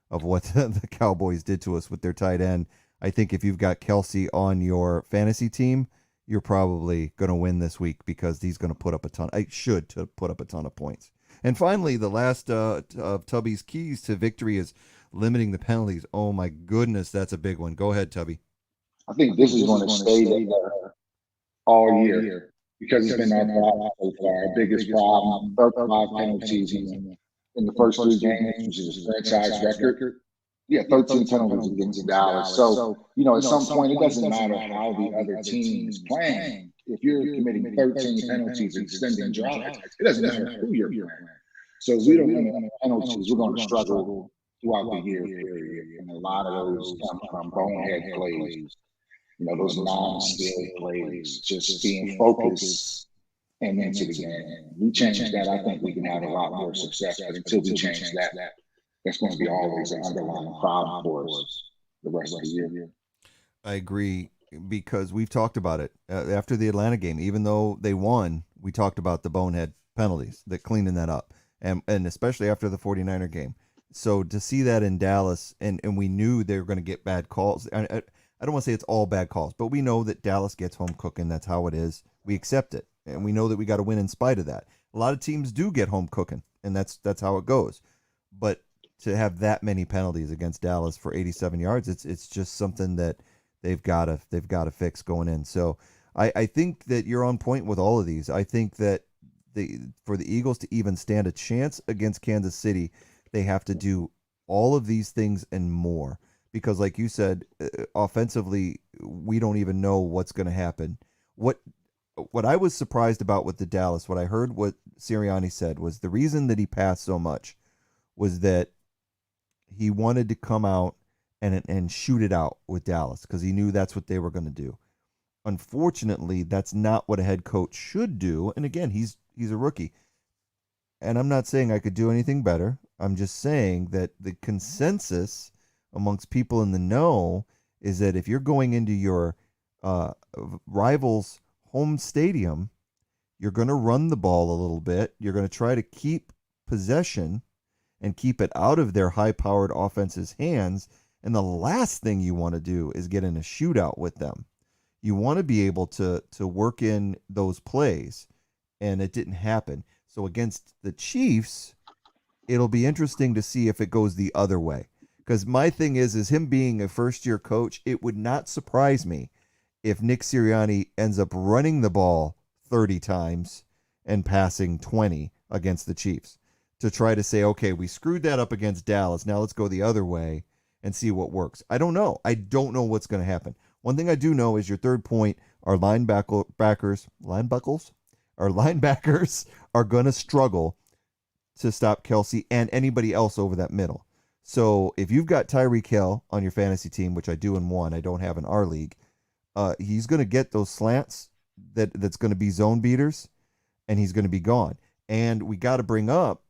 of what the Cowboys did to us with their tight end. I think if you've got Kelsey on your fantasy team, you're probably going to win this week because he's going to put up a ton. I should to put up a ton of points. And finally, the last of Tubby's keys to victory is limiting the penalties. Oh my goodness, that's a big one. Go ahead, Tubby. I think this is going to stay there all year because it's been our problem so far. Our biggest problem, 35 penalties in the first 3 games, which is a franchise record. Yeah, 13 penalties against Dallas. So, at some point, it doesn't matter how the other team is playing. If you're committing 13 penalties and extending drives, it doesn't matter who you're playing. So if we don't limit penalties, we're going to struggle throughout the year, period. And a lot of those come from bonehead plays, those non-skill plays, just being focused and into the game. We change that, I think we can have a lot more success. But until we change that, that's going to be always an underlying problem for us the rest of the year. I agree because we've talked about it after the Atlanta game. Even though they won, we talked about the bonehead penalties, that cleaning that up, and especially after the 49er game. So to see that in Dallas, and we knew they were going to get bad calls. I don't want to say it's all bad calls, but we know that Dallas gets home cooking. That's how it is. We accept it, and we know that we got to win in spite of that. A lot of teams do get home cooking, and that's how it goes. But to have that many penalties against Dallas for 87 yards, it's just something that they've got to fix going in. So I think that you're on point with all of these. I think that for the Eagles to even stand a chance against Kansas City, they have to do all of these things and more. Because like you said, offensively, we don't even know what's going to happen. What I was surprised about with the Dallas, what I heard what Sirianni said was the reason that he passed so much was that he wanted to come out and shoot it out with Dallas because he knew that's what they were going to do. Unfortunately, that's not what a head coach should do. And again, he's a rookie. And I'm not saying I could do anything better. I'm just saying that the consensus amongst people in the know is that if you're going into your rival's home stadium, you're going to run the ball a little bit. You're going to try to keep possession and keep it out of their high-powered offense's hands. And the last thing you want to do is get in a shootout with them. You want to be able to work in those plays, and it didn't happen. So against the Chiefs, it'll be interesting to see if it goes the other way. Because my thing is him being a first-year coach, it would not surprise me if Nick Sirianni ends up running the ball 30 times and passing 20 against the Chiefs to try to say, okay, we screwed that up against Dallas. Now let's go the other way and see what works. I don't know. I don't know what's going to happen. One thing I do know is your third point, our linebackers are going to struggle to stop Kelsey and anybody else over that middle. So if you've got Tyreek Hill on your fantasy team, which I do in one, I don't have in our league, he's going to get those slants that's going to be zone beaters, and he's going to be gone. And we got to bring up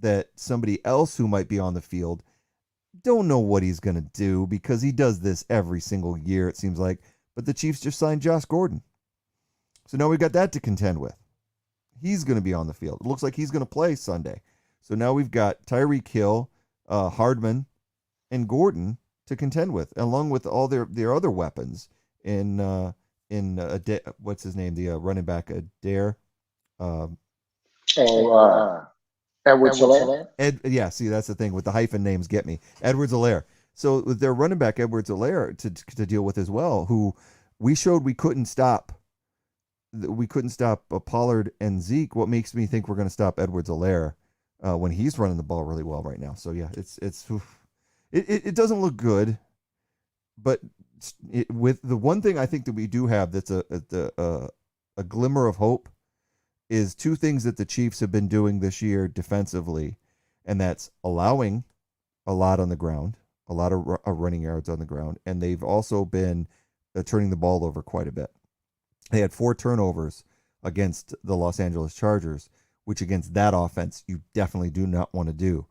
that somebody else who might be on the field, don't know what he's going to do because he does this every single year, it seems like. But the Chiefs just signed Josh Gordon. So now we've got that to contend with. He's going to be on the field. It looks like he's going to play Sunday. So now we've got Tyreek Hill, Hardman, and Gordon to contend with, along with all their other weapons in what's his name, the running back Adair. Edwards-Helaire. Yeah, see, that's the thing with the hyphen names get me. Edwards-Helaire. So with their running back Edwards-Helaire to deal with as well, who we showed we couldn't stop. We couldn't stop Pollard and Zeke. What makes me think we're going to stop Edwards-Helaire when he's running the ball really well right now? So yeah, it doesn't look good, but with the one thing I think that we do have that's a glimmer of hope is two things that the Chiefs have been doing this year defensively, and that's allowing a lot on the ground, a lot of running yards on the ground, and they've also been turning the ball over quite a bit. They had 4 turnovers against the Los Angeles Chargers, which against that offense you definitely do not want to do.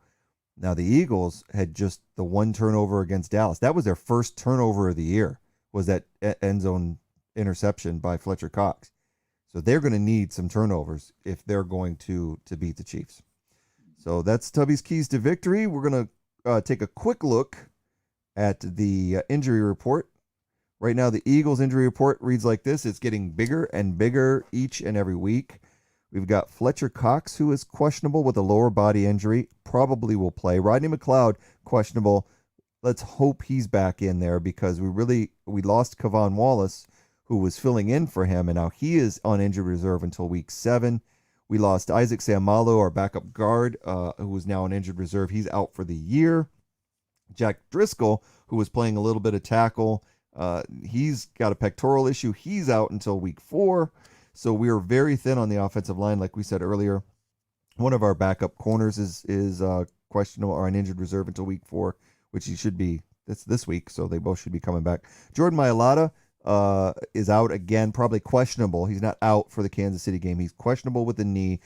Now the Eagles had just the 1 turnover against Dallas. That was their first turnover of the year, was that end zone interception by Fletcher Cox. So they're going to need some turnovers if they're going to beat the Chiefs. So that's Tubby's keys to victory. We're going to take a quick look at the injury report. Right now, the Eagles injury report reads like this. It's getting bigger and bigger each and every week. We've got Fletcher Cox, who is questionable with a lower body injury, probably will play. Rodney McLeod, questionable. Let's hope he's back in there because we lost Kavon Wallace, who was filling in for him, and now he is on injured reserve until week 7. We lost Isaac Seumalo, our backup guard, who is now on injured reserve. He's out for the year. Jack Driscoll, who was playing a little bit of tackle, he's got a pectoral issue. He's out until week 4. So we are very thin on the offensive line, like we said earlier. One of our backup corners is questionable or on injured reserve until week 4, which he should be this week. So they both should be coming back. Jordan Mailata is out again, probably questionable. He's not out for the Kansas City game. He's questionable with the knee.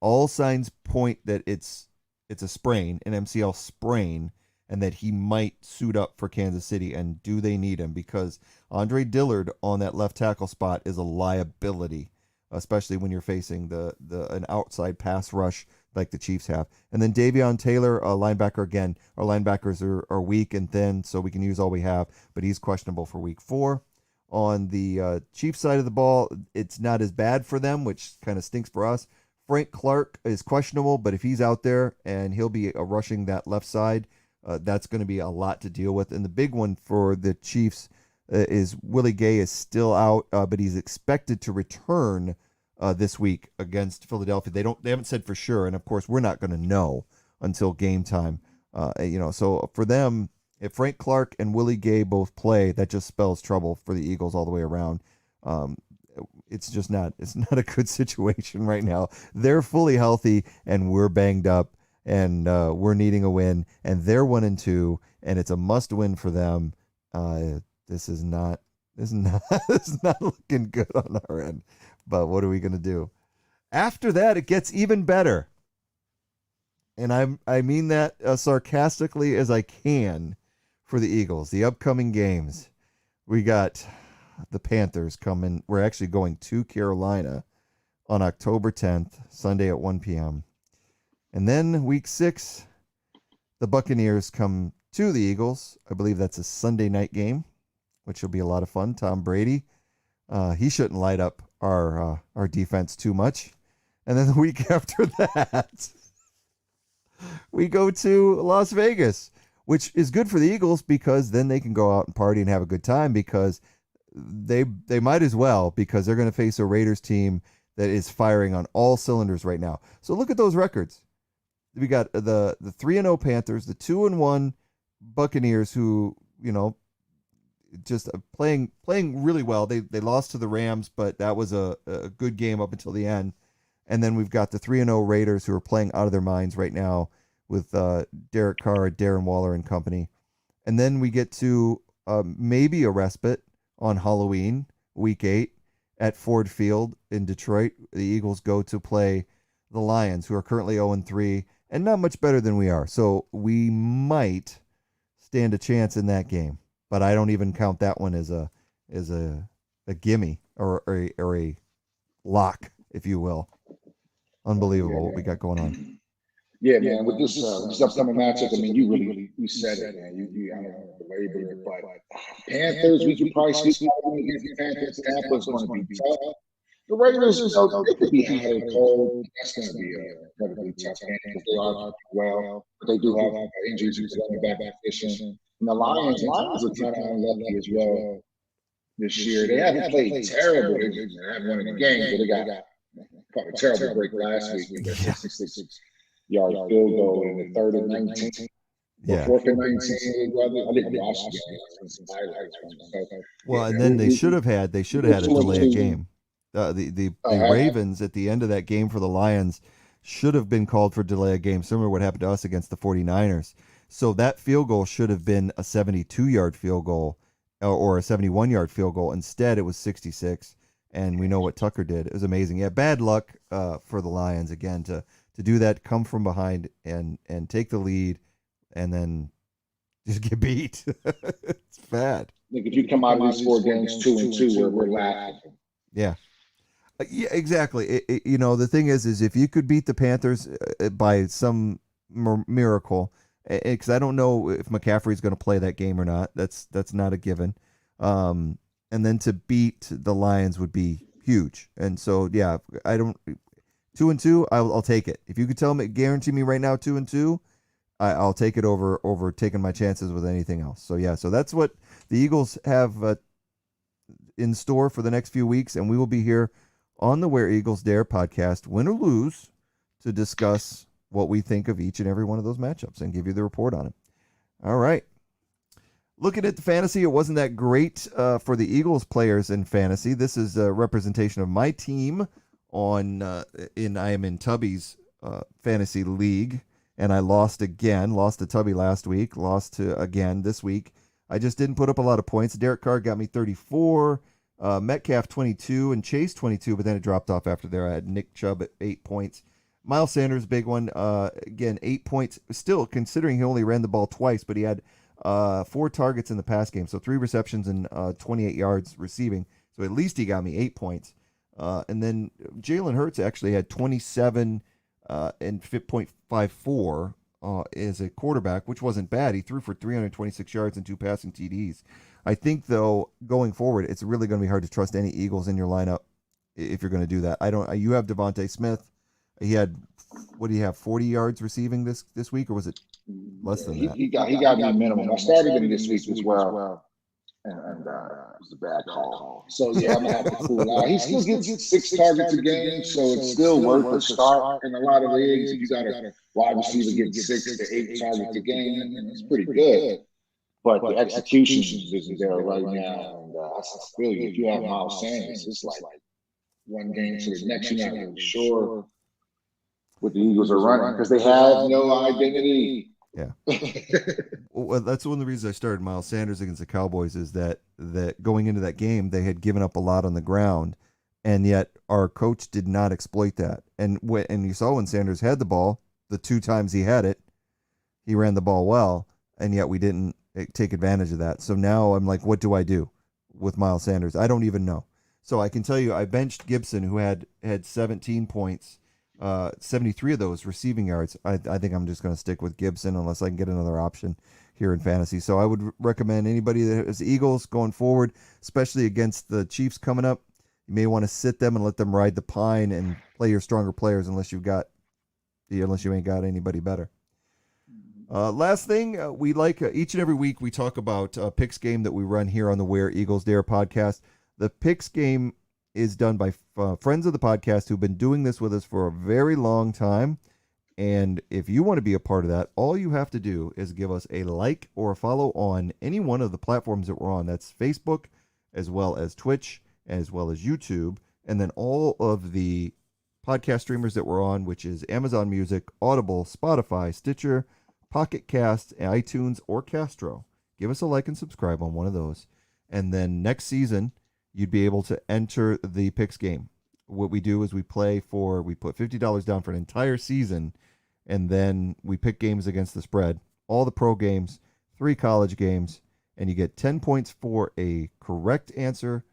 All signs point that it's a sprain, an MCL sprain, and that he might suit up for Kansas City. And do they need him? Because Andre Dillard on that left tackle spot is a liability, especially when you're facing an outside pass rush like the Chiefs have. And then Davion Taylor, a linebacker again. Our linebackers are weak and thin, so we can use all we have, but he's questionable for week 4. On the Chiefs side of the ball, it's not as bad for them, which kind of stinks for us. Frank Clark is questionable, but if he's out there and he'll be rushing that left side, that's going to be a lot to deal with. And the big one for the Chiefs is Willie Gay is still out, but he's expected to return this week against Philadelphia. They haven't said for sure, and of course we're not going to know until game time. So for them, if Frank Clark and Willie Gay both play, that just spells trouble for the Eagles all the way around. It's not a good situation right now. They're fully healthy and we're banged up and we're needing a win, and they're 1-2, and it's a must win for them. This is not looking good on our end, but what are we going to do? After that, it gets even better. And I mean that sarcastically as I can for the Eagles. The upcoming games, we got the Panthers coming. We're actually going to Carolina on October 10th, Sunday at 1 p.m. And then week 6, the Buccaneers come to the Eagles. I believe that's a Sunday night game, which will be a lot of fun. Tom Brady, he shouldn't light up our defense too much. And then the week after that, we go to Las Vegas, which is good for the Eagles because then they can go out and party and have a good time because they might as well, because they're going to face a Raiders team that is firing on all cylinders right now. So look at those records. We got the 3-0 Panthers, the 2-1 Buccaneers, who, just playing really well. They lost to the Rams, but that was a good game up until the end. And then we've got the 3-0 Raiders, who are playing out of their minds right now with Derek Carr, Darren Waller, and company. And then we get to maybe a respite on Halloween, week 8, at Ford Field in Detroit. The Eagles go to play the Lions, who are currently 0-3 and not much better than we are. So we might stand a chance in that game, but I don't even count that one as a gimme or a lock, if you will. Unbelievable what we got going on. Yeah, man. With this upcoming matchup, I mean, you said it, man. I don't want to belabor it, but Panthers, we could probably sweep out against the Panthers. Tampa's going to be tough. The Raiders, they could be hot or cold. That's going to be a incredibly tough game because they are well, but they do have injuries to the running back position. And the Lions are kind of unlucky as well this year. They haven't played terrible. They haven't won any games, but they got caught a terrible break last week with that 66-yard field goal in the 3rd and 19. Yeah. 4th and 19. I didn't watch the game. Some highlights from it. So, Well, and then they should have had a delay of game. The Ravens at the end of that game for the Lions should have been called for delay of game, similar to what happened to us against the 49ers. So that field goal should have been a 72-yard field goal or a 71-yard field goal. Instead, it was 66, and we know what Tucker did. It was amazing. Yeah, bad luck for the Lions, again, to do that, come from behind and take the lead, and then just get beat. It's bad. Like if you come out of these 4 games 2-2, we're laughing. Yeah. Yeah, exactly. The thing is if you could beat the Panthers by some miracle, because I don't know if McCaffrey's going to play that game or not. That's not a given. And then to beat the Lions would be huge. And so, yeah, 2-2, I'll take it. If you could guarantee me right now 2-2, I'll take it over taking my chances with anything else. So, yeah, so that's what the Eagles have in store for the next few weeks, and we will be here on the Where Eagles Dare podcast, win or lose, to discuss what we think of each and every one of those matchups and give you the report on it. All right. Looking at the fantasy, it wasn't that great for the Eagles players in fantasy. This is a representation of my team I am in Tubby's fantasy league, and I lost to Tubby last week, lost to again this week. I just didn't put up a lot of points. Derek Carr got me 34, Metcalf 22, and Chase 22, but then it dropped off after there. I had Nick Chubb at 8 points. Miles Sanders, big one, again, 8 points. Still, considering he only ran the ball twice, but he had 4 targets in the pass game, so 3 receptions and 28 yards receiving. So at least he got me 8 points. And then Jalen Hurts actually had 27 and 0.54 as a quarterback, which wasn't bad. He threw for 326 yards and 2 passing TDs. I think, though, going forward, it's really going to be hard to trust any Eagles in your lineup if you're going to do that. You have Devontae Smith. He had, what do you have, 40 yards receiving this week, or was it less than that? He got me minimum. I started him this week as well, and it was a bad call. So, yeah, I'm going to have to cool out. He still gets 6 targets a game, so it's still worth a start in a lot of leagues. If you got a wide receiver getting 6 to 8 targets a game, it's pretty good. But the execution isn't there right now. And I feel you. If you have Miles Sanders, it's like one game to the next. You're not really sure what the Eagles are running because they have no identity. Yeah. Well, that's one of the reasons I started Miles Sanders against the Cowboys is that going into that game, they had given up a lot on the ground, and yet our coach did not exploit that. And you saw when Sanders had the ball, the 2 times he had it, he ran the ball well, and yet we didn't take advantage of that. So now I'm like, what do I do with Miles Sanders? I don't even know. So I can tell you I benched Gibson, who had 17 points, 73 of those receiving yards. I think I'm just going to stick with Gibson unless I can get another option here in fantasy. So I would recommend anybody that has Eagles going forward, especially against the Chiefs coming up, you may want to sit them and let them ride the pine and play your stronger players unless you ain't got anybody better. Last thing, we like each and every week we talk about a picks game that we run here on the Where Eagles Dare podcast. The picks game is done by friends of the podcast who've been doing this with us for a very long time. And if you want to be a part of that, all you have to do is give us a like or a follow on any one of the platforms that we're on. That's Facebook, as well as Twitch, as well as YouTube, and then all of the podcast streamers that we're on, which is Amazon Music, Audible, Spotify, Stitcher, Pocket Cast, iTunes, or Castro. Give us a like and subscribe on one of those. And then next season, you'd be able to enter the picks game. What we do is we put $50 down for an entire season, and then we pick games against the spread, all the pro games, 3 college games, and you get 10 points for a correct answer,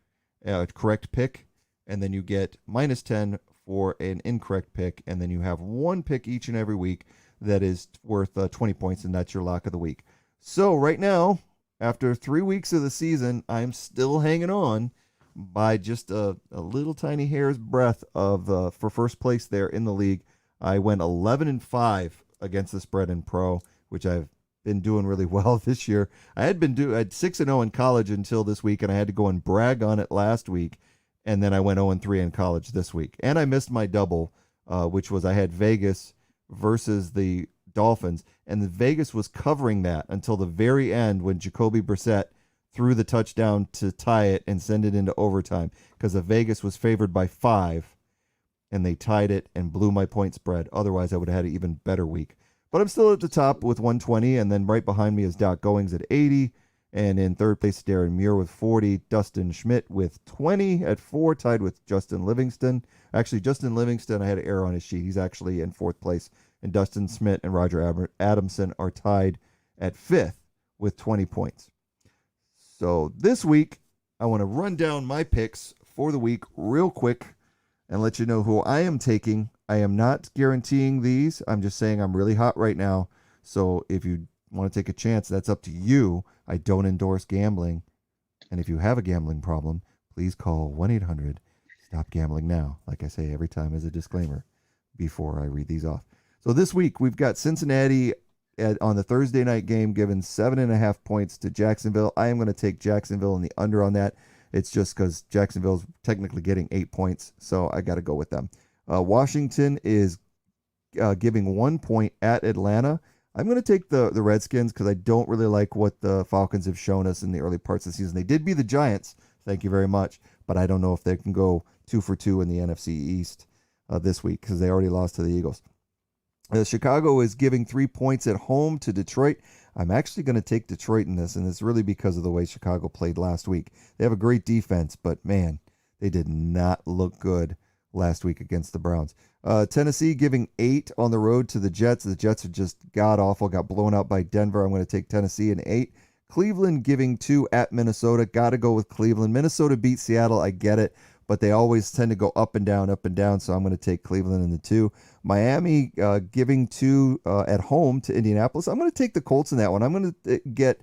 correct pick, and then you get minus 10 for an incorrect pick, and then you have 1 pick each and every week that is worth 20 points, and that's your lock of the week. So right now, after 3 weeks of the season, I'm still hanging on by just a little tiny hair's breadth of for first place there in the league. I went 11-5 against the spread in pro, which I've been doing really well this year. I had 6-0 in college until this week, and I had to go and brag on it last week, and then I went 0-3 in college this week. And I missed my double, which was I had Vegas versus the Dolphins, and the Vegas was covering that until the very end when Jacoby Brissett threw the touchdown to tie it and send it into overtime, because the Vegas was favored by 5, and they tied it and blew my point spread. Otherwise, I would have had an even better week. But I'm still at the top with 120, and then right behind me is Doc Goings at 80, and in third place, Darren Muir with 40, Dustin Schmidt with 20 at 4, tied with Justin Livingston. Actually, Justin Livingston, I had an error on his sheet. He's actually in 4th place, and Dustin Schmidt and Roger Adamson are tied at 5th with 20 points. So this week, I want to run down my picks for the week real quick and let you know who I am taking. I am not guaranteeing these. I'm just saying I'm really hot right now. So if you want to take a chance, that's up to you. I don't endorse gambling. And if you have a gambling problem, please call 1-800-STOP GAMBLING NOW. Like I say every time as a disclaimer before I read these off. So this week, we've got Cincinnati on the Thursday night game given 7.5 points to Jacksonville. I am going to take Jacksonville in the under on that. It's just because Jacksonville's technically getting 8 points, so I got to go with them. Washington is giving 1 point at Atlanta. I'm going to take the Redskins because I don't really like what the Falcons have shown us in the early parts of the season. They did beat the Giants, thank you very much, but I don't know if they can go 2 for 2 in the NFC East this week because they already lost to the Eagles. Chicago is giving 3 points at home to Detroit. I'm actually going to take Detroit in this, and it's really because of the way Chicago played last week. They have a great defense, but man, they did not look good last week against the Browns. Tennessee giving 8 on the road to the Jets. The Jets are just god-awful, got blown out by Denver. I'm going to take Tennessee in 8. Cleveland giving 2 at Minnesota. Got to go with Cleveland. Minnesota beat Seattle. I get it, but they always tend to go up and down, so I'm going to take Cleveland in the 2. Miami giving 2 at home to Indianapolis. I'm going to take the Colts in that one. I'm going to get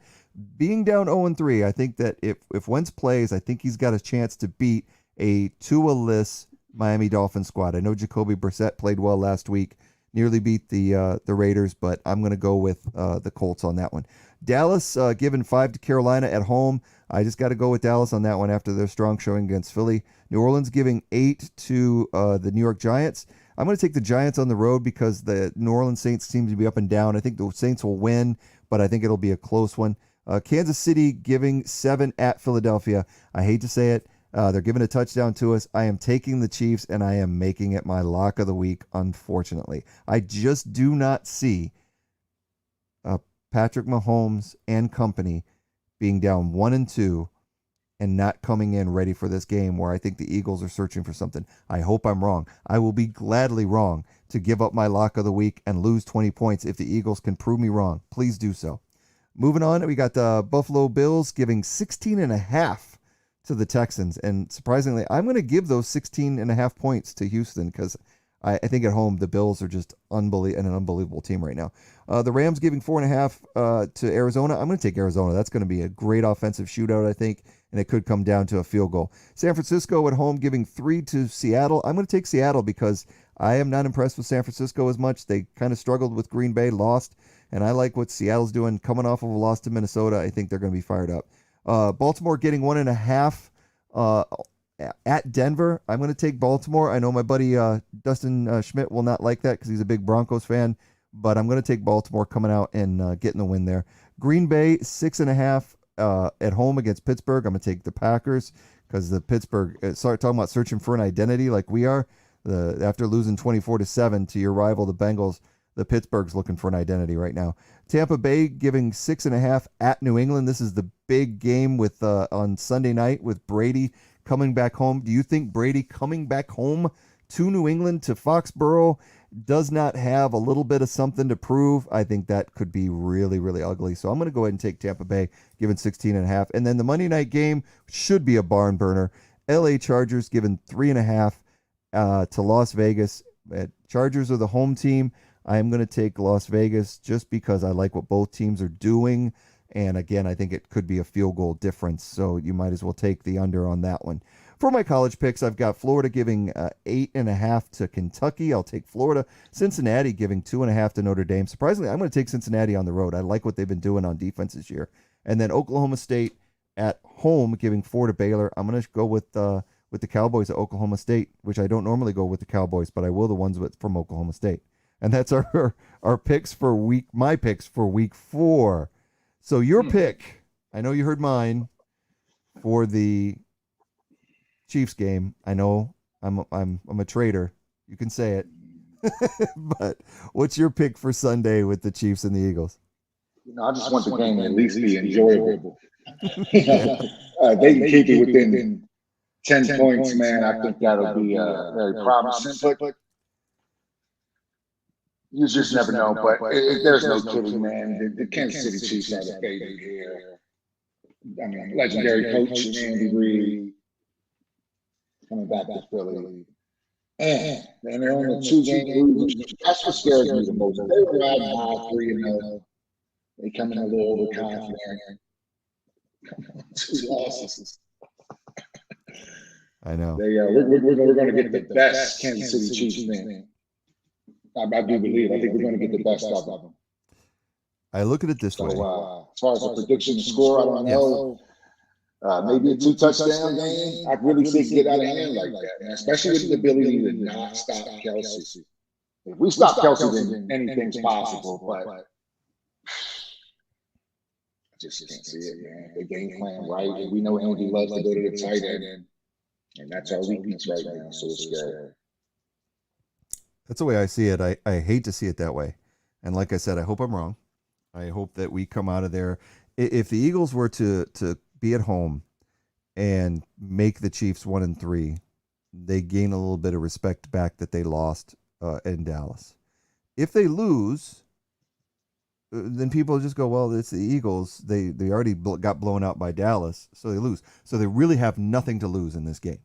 being down 0-3. I think that if Wentz plays, I think he's got a chance to beat a Tua-less Miami Dolphins squad. I know Jacoby Brissett played well last week, nearly beat the Raiders, but I'm going to go with the Colts on that one. Dallas giving 5 to Carolina at home. I just got to go with Dallas on that one after their strong showing against Philly. New Orleans giving 8 to the New York Giants. I'm going to take the Giants on the road because the New Orleans Saints seem to be up and down. I think the Saints will win, but I think it'll be a close one. Kansas City giving 7 at Philadelphia. I hate to say it. They're giving a touchdown to us. I am taking the Chiefs, and I am making it my lock of the week, unfortunately. I just do not see Patrick Mahomes and company being down 1-2 and not coming in ready for this game where I think the Eagles are searching for something. I hope I'm wrong. I will be gladly wrong to give up my lock of the week and lose 20 points if the Eagles can prove me wrong. Please do so. Moving on, we got the Buffalo Bills giving 16.5 to the Texans. And surprisingly, I'm going to give those 16.5 points to Houston because I think at home the Bills are just an unbelievable team right now. The Rams giving 4.5 to Arizona. I'm going to take Arizona. That's going to be a great offensive shootout, I think, and it could come down to a field goal. San Francisco at home giving 3 to Seattle. I'm going to take Seattle because I am not impressed with San Francisco as much. They kind of struggled with Green Bay, lost, and I like what Seattle's doing. Coming off of a loss to Minnesota, I think they're going to be fired up. Baltimore getting 1.5 at Denver. I'm going to take Baltimore. I know my buddy Dustin Schmidt will not like that because he's a big Broncos fan, but I'm going to take Baltimore coming out and getting the win there. Green Bay 6.5 at home against Pittsburgh. I'm going to take the Packers because the Pittsburgh start talking about searching for an identity like we are. After losing 24-7 to your rival, the Bengals, the Pittsburgh's looking for an identity right now. Tampa Bay giving 6.5 at New England. This is the big game with on Sunday night with Brady coming back home. Do you think Brady coming back home to New England, to Foxborough, does not have a little bit of something to prove? I think that could be really, really ugly. So I'm going to go ahead and take Tampa Bay, giving 16.5. And then the Monday night game should be a barn burner. LA Chargers giving 3.5 to Las Vegas. Chargers are the home team. I am going to take Las Vegas just because I like what both teams are doing. And again, I think it could be a field goal difference. So you might as well take the under on that one. For my college picks, I've got Florida giving 8.5 to Kentucky. I'll take Florida. Cincinnati giving 2.5 to Notre Dame. Surprisingly, I'm going to take Cincinnati on the road. I like what they've been doing on defense this year. And then Oklahoma State at home giving 4 to Baylor. I'm going to go with the Cowboys at Oklahoma State, which I don't normally go with the Cowboys, but I will the ones from Oklahoma State. And that's our picks for my picks for week 4. So your pick, I know you heard mine for the Chiefs game. I know I'm a traitor. You can say it. But what's your pick for Sunday with the Chiefs and the Eagles? I just want the game to at least be enjoyable. They can keep it within 10 points, man. I think that'll be very promising. But you just never know. But there's no kidding, man. The Kansas City Chiefs are the favorite here. I mean, legendary coach Andy Reid coming back to Philly. And they're on a 2-game losing. That's what scares me the most. They were riding high 3-0. They come in a little overconfident. 2 losses. I know. We're going to get the best Kansas City Chiefs, man. I do believe. I think we're going to get the best of them. I look at it this way. As far as the prediction score, I don't know. Maybe a 2-touchdown game. I really see it get out of hand like that, man. Especially with the ability to not stop Kelsey. If we stop Kelsey, then anything's possible. But I just can't see it, man. The game plan right. We know Andy loves to go to the tight end, and that's our weakness right now. So it's scary. That's the way I see it. I hate to see it that way. And like I said, I hope I'm wrong. I hope that we come out of there. If the Eagles were to be at home and make the Chiefs 1-3, they gain a little bit of respect back that they lost in Dallas. If they lose, then people just go, well, it's the Eagles. They already got blown out by Dallas, so they lose. So they really have nothing to lose in this game.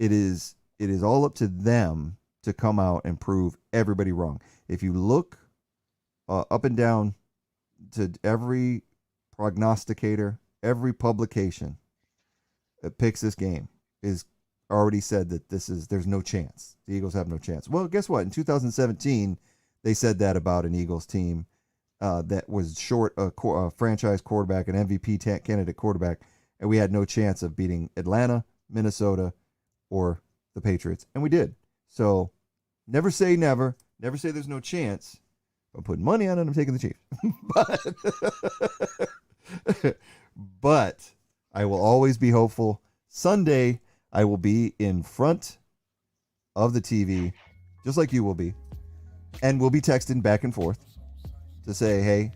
It is all up to them to come out and prove everybody wrong. If you look up and down to every prognosticator, every publication that picks this game is already said that there's no chance. The Eagles have no chance. Well, guess what? In 2017, they said that about an Eagles team that was short a franchise quarterback, an MVP candidate quarterback, and we had no chance of beating Atlanta, Minnesota, or the Patriots, and we did. So never say never. Never say there's no chance. I'm putting money on it. I'm taking the Chiefs. But I will always be hopeful. Sunday, I will be in front of the TV, just like you will be, and we'll be texting back and forth to say, hey,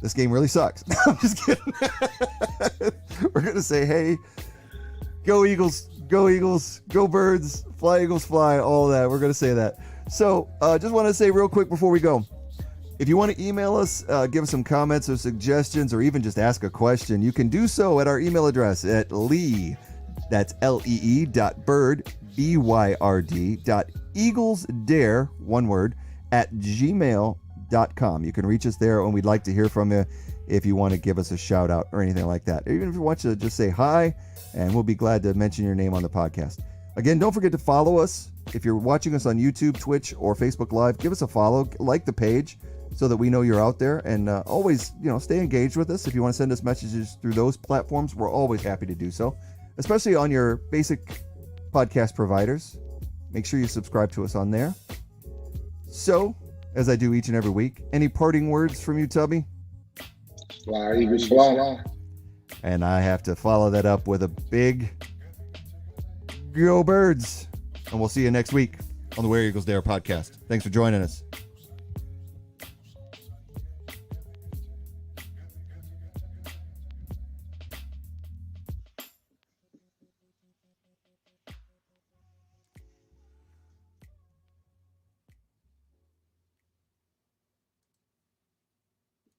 this game really sucks. No, I'm just kidding. We're going to say, hey, go Eagles, go Eagles, go Birds, fly Eagles, fly, all that. We're going to say that. So just want to say real quick before we go, if you want to email us, give us some comments or suggestions, or even just ask a question, you can do so at our email address at Lee, that's lee.bird, BYRD, .eaglesdare, one word, @gmail.com. You can reach us there, and we'd like to hear from you if you want to give us a shout out or anything like that. Even if you want to just say hi, and we'll be glad to mention your name on the podcast. Again, don't forget to follow us. If you're watching us on YouTube, Twitch, or Facebook Live, give us a follow, like the page so that we know you're out there, and always, stay engaged with us. If you want to send us messages through those platforms, we're always happy to do so, especially on your basic podcast providers. Make sure you subscribe to us on there. So, as I do each and every week, any parting words from you, Tubby? Fly, Eagles, fly. And I have to follow that up with a big go Birds. And we'll see you next week on the Where Eagles Dare podcast. Thanks for joining us.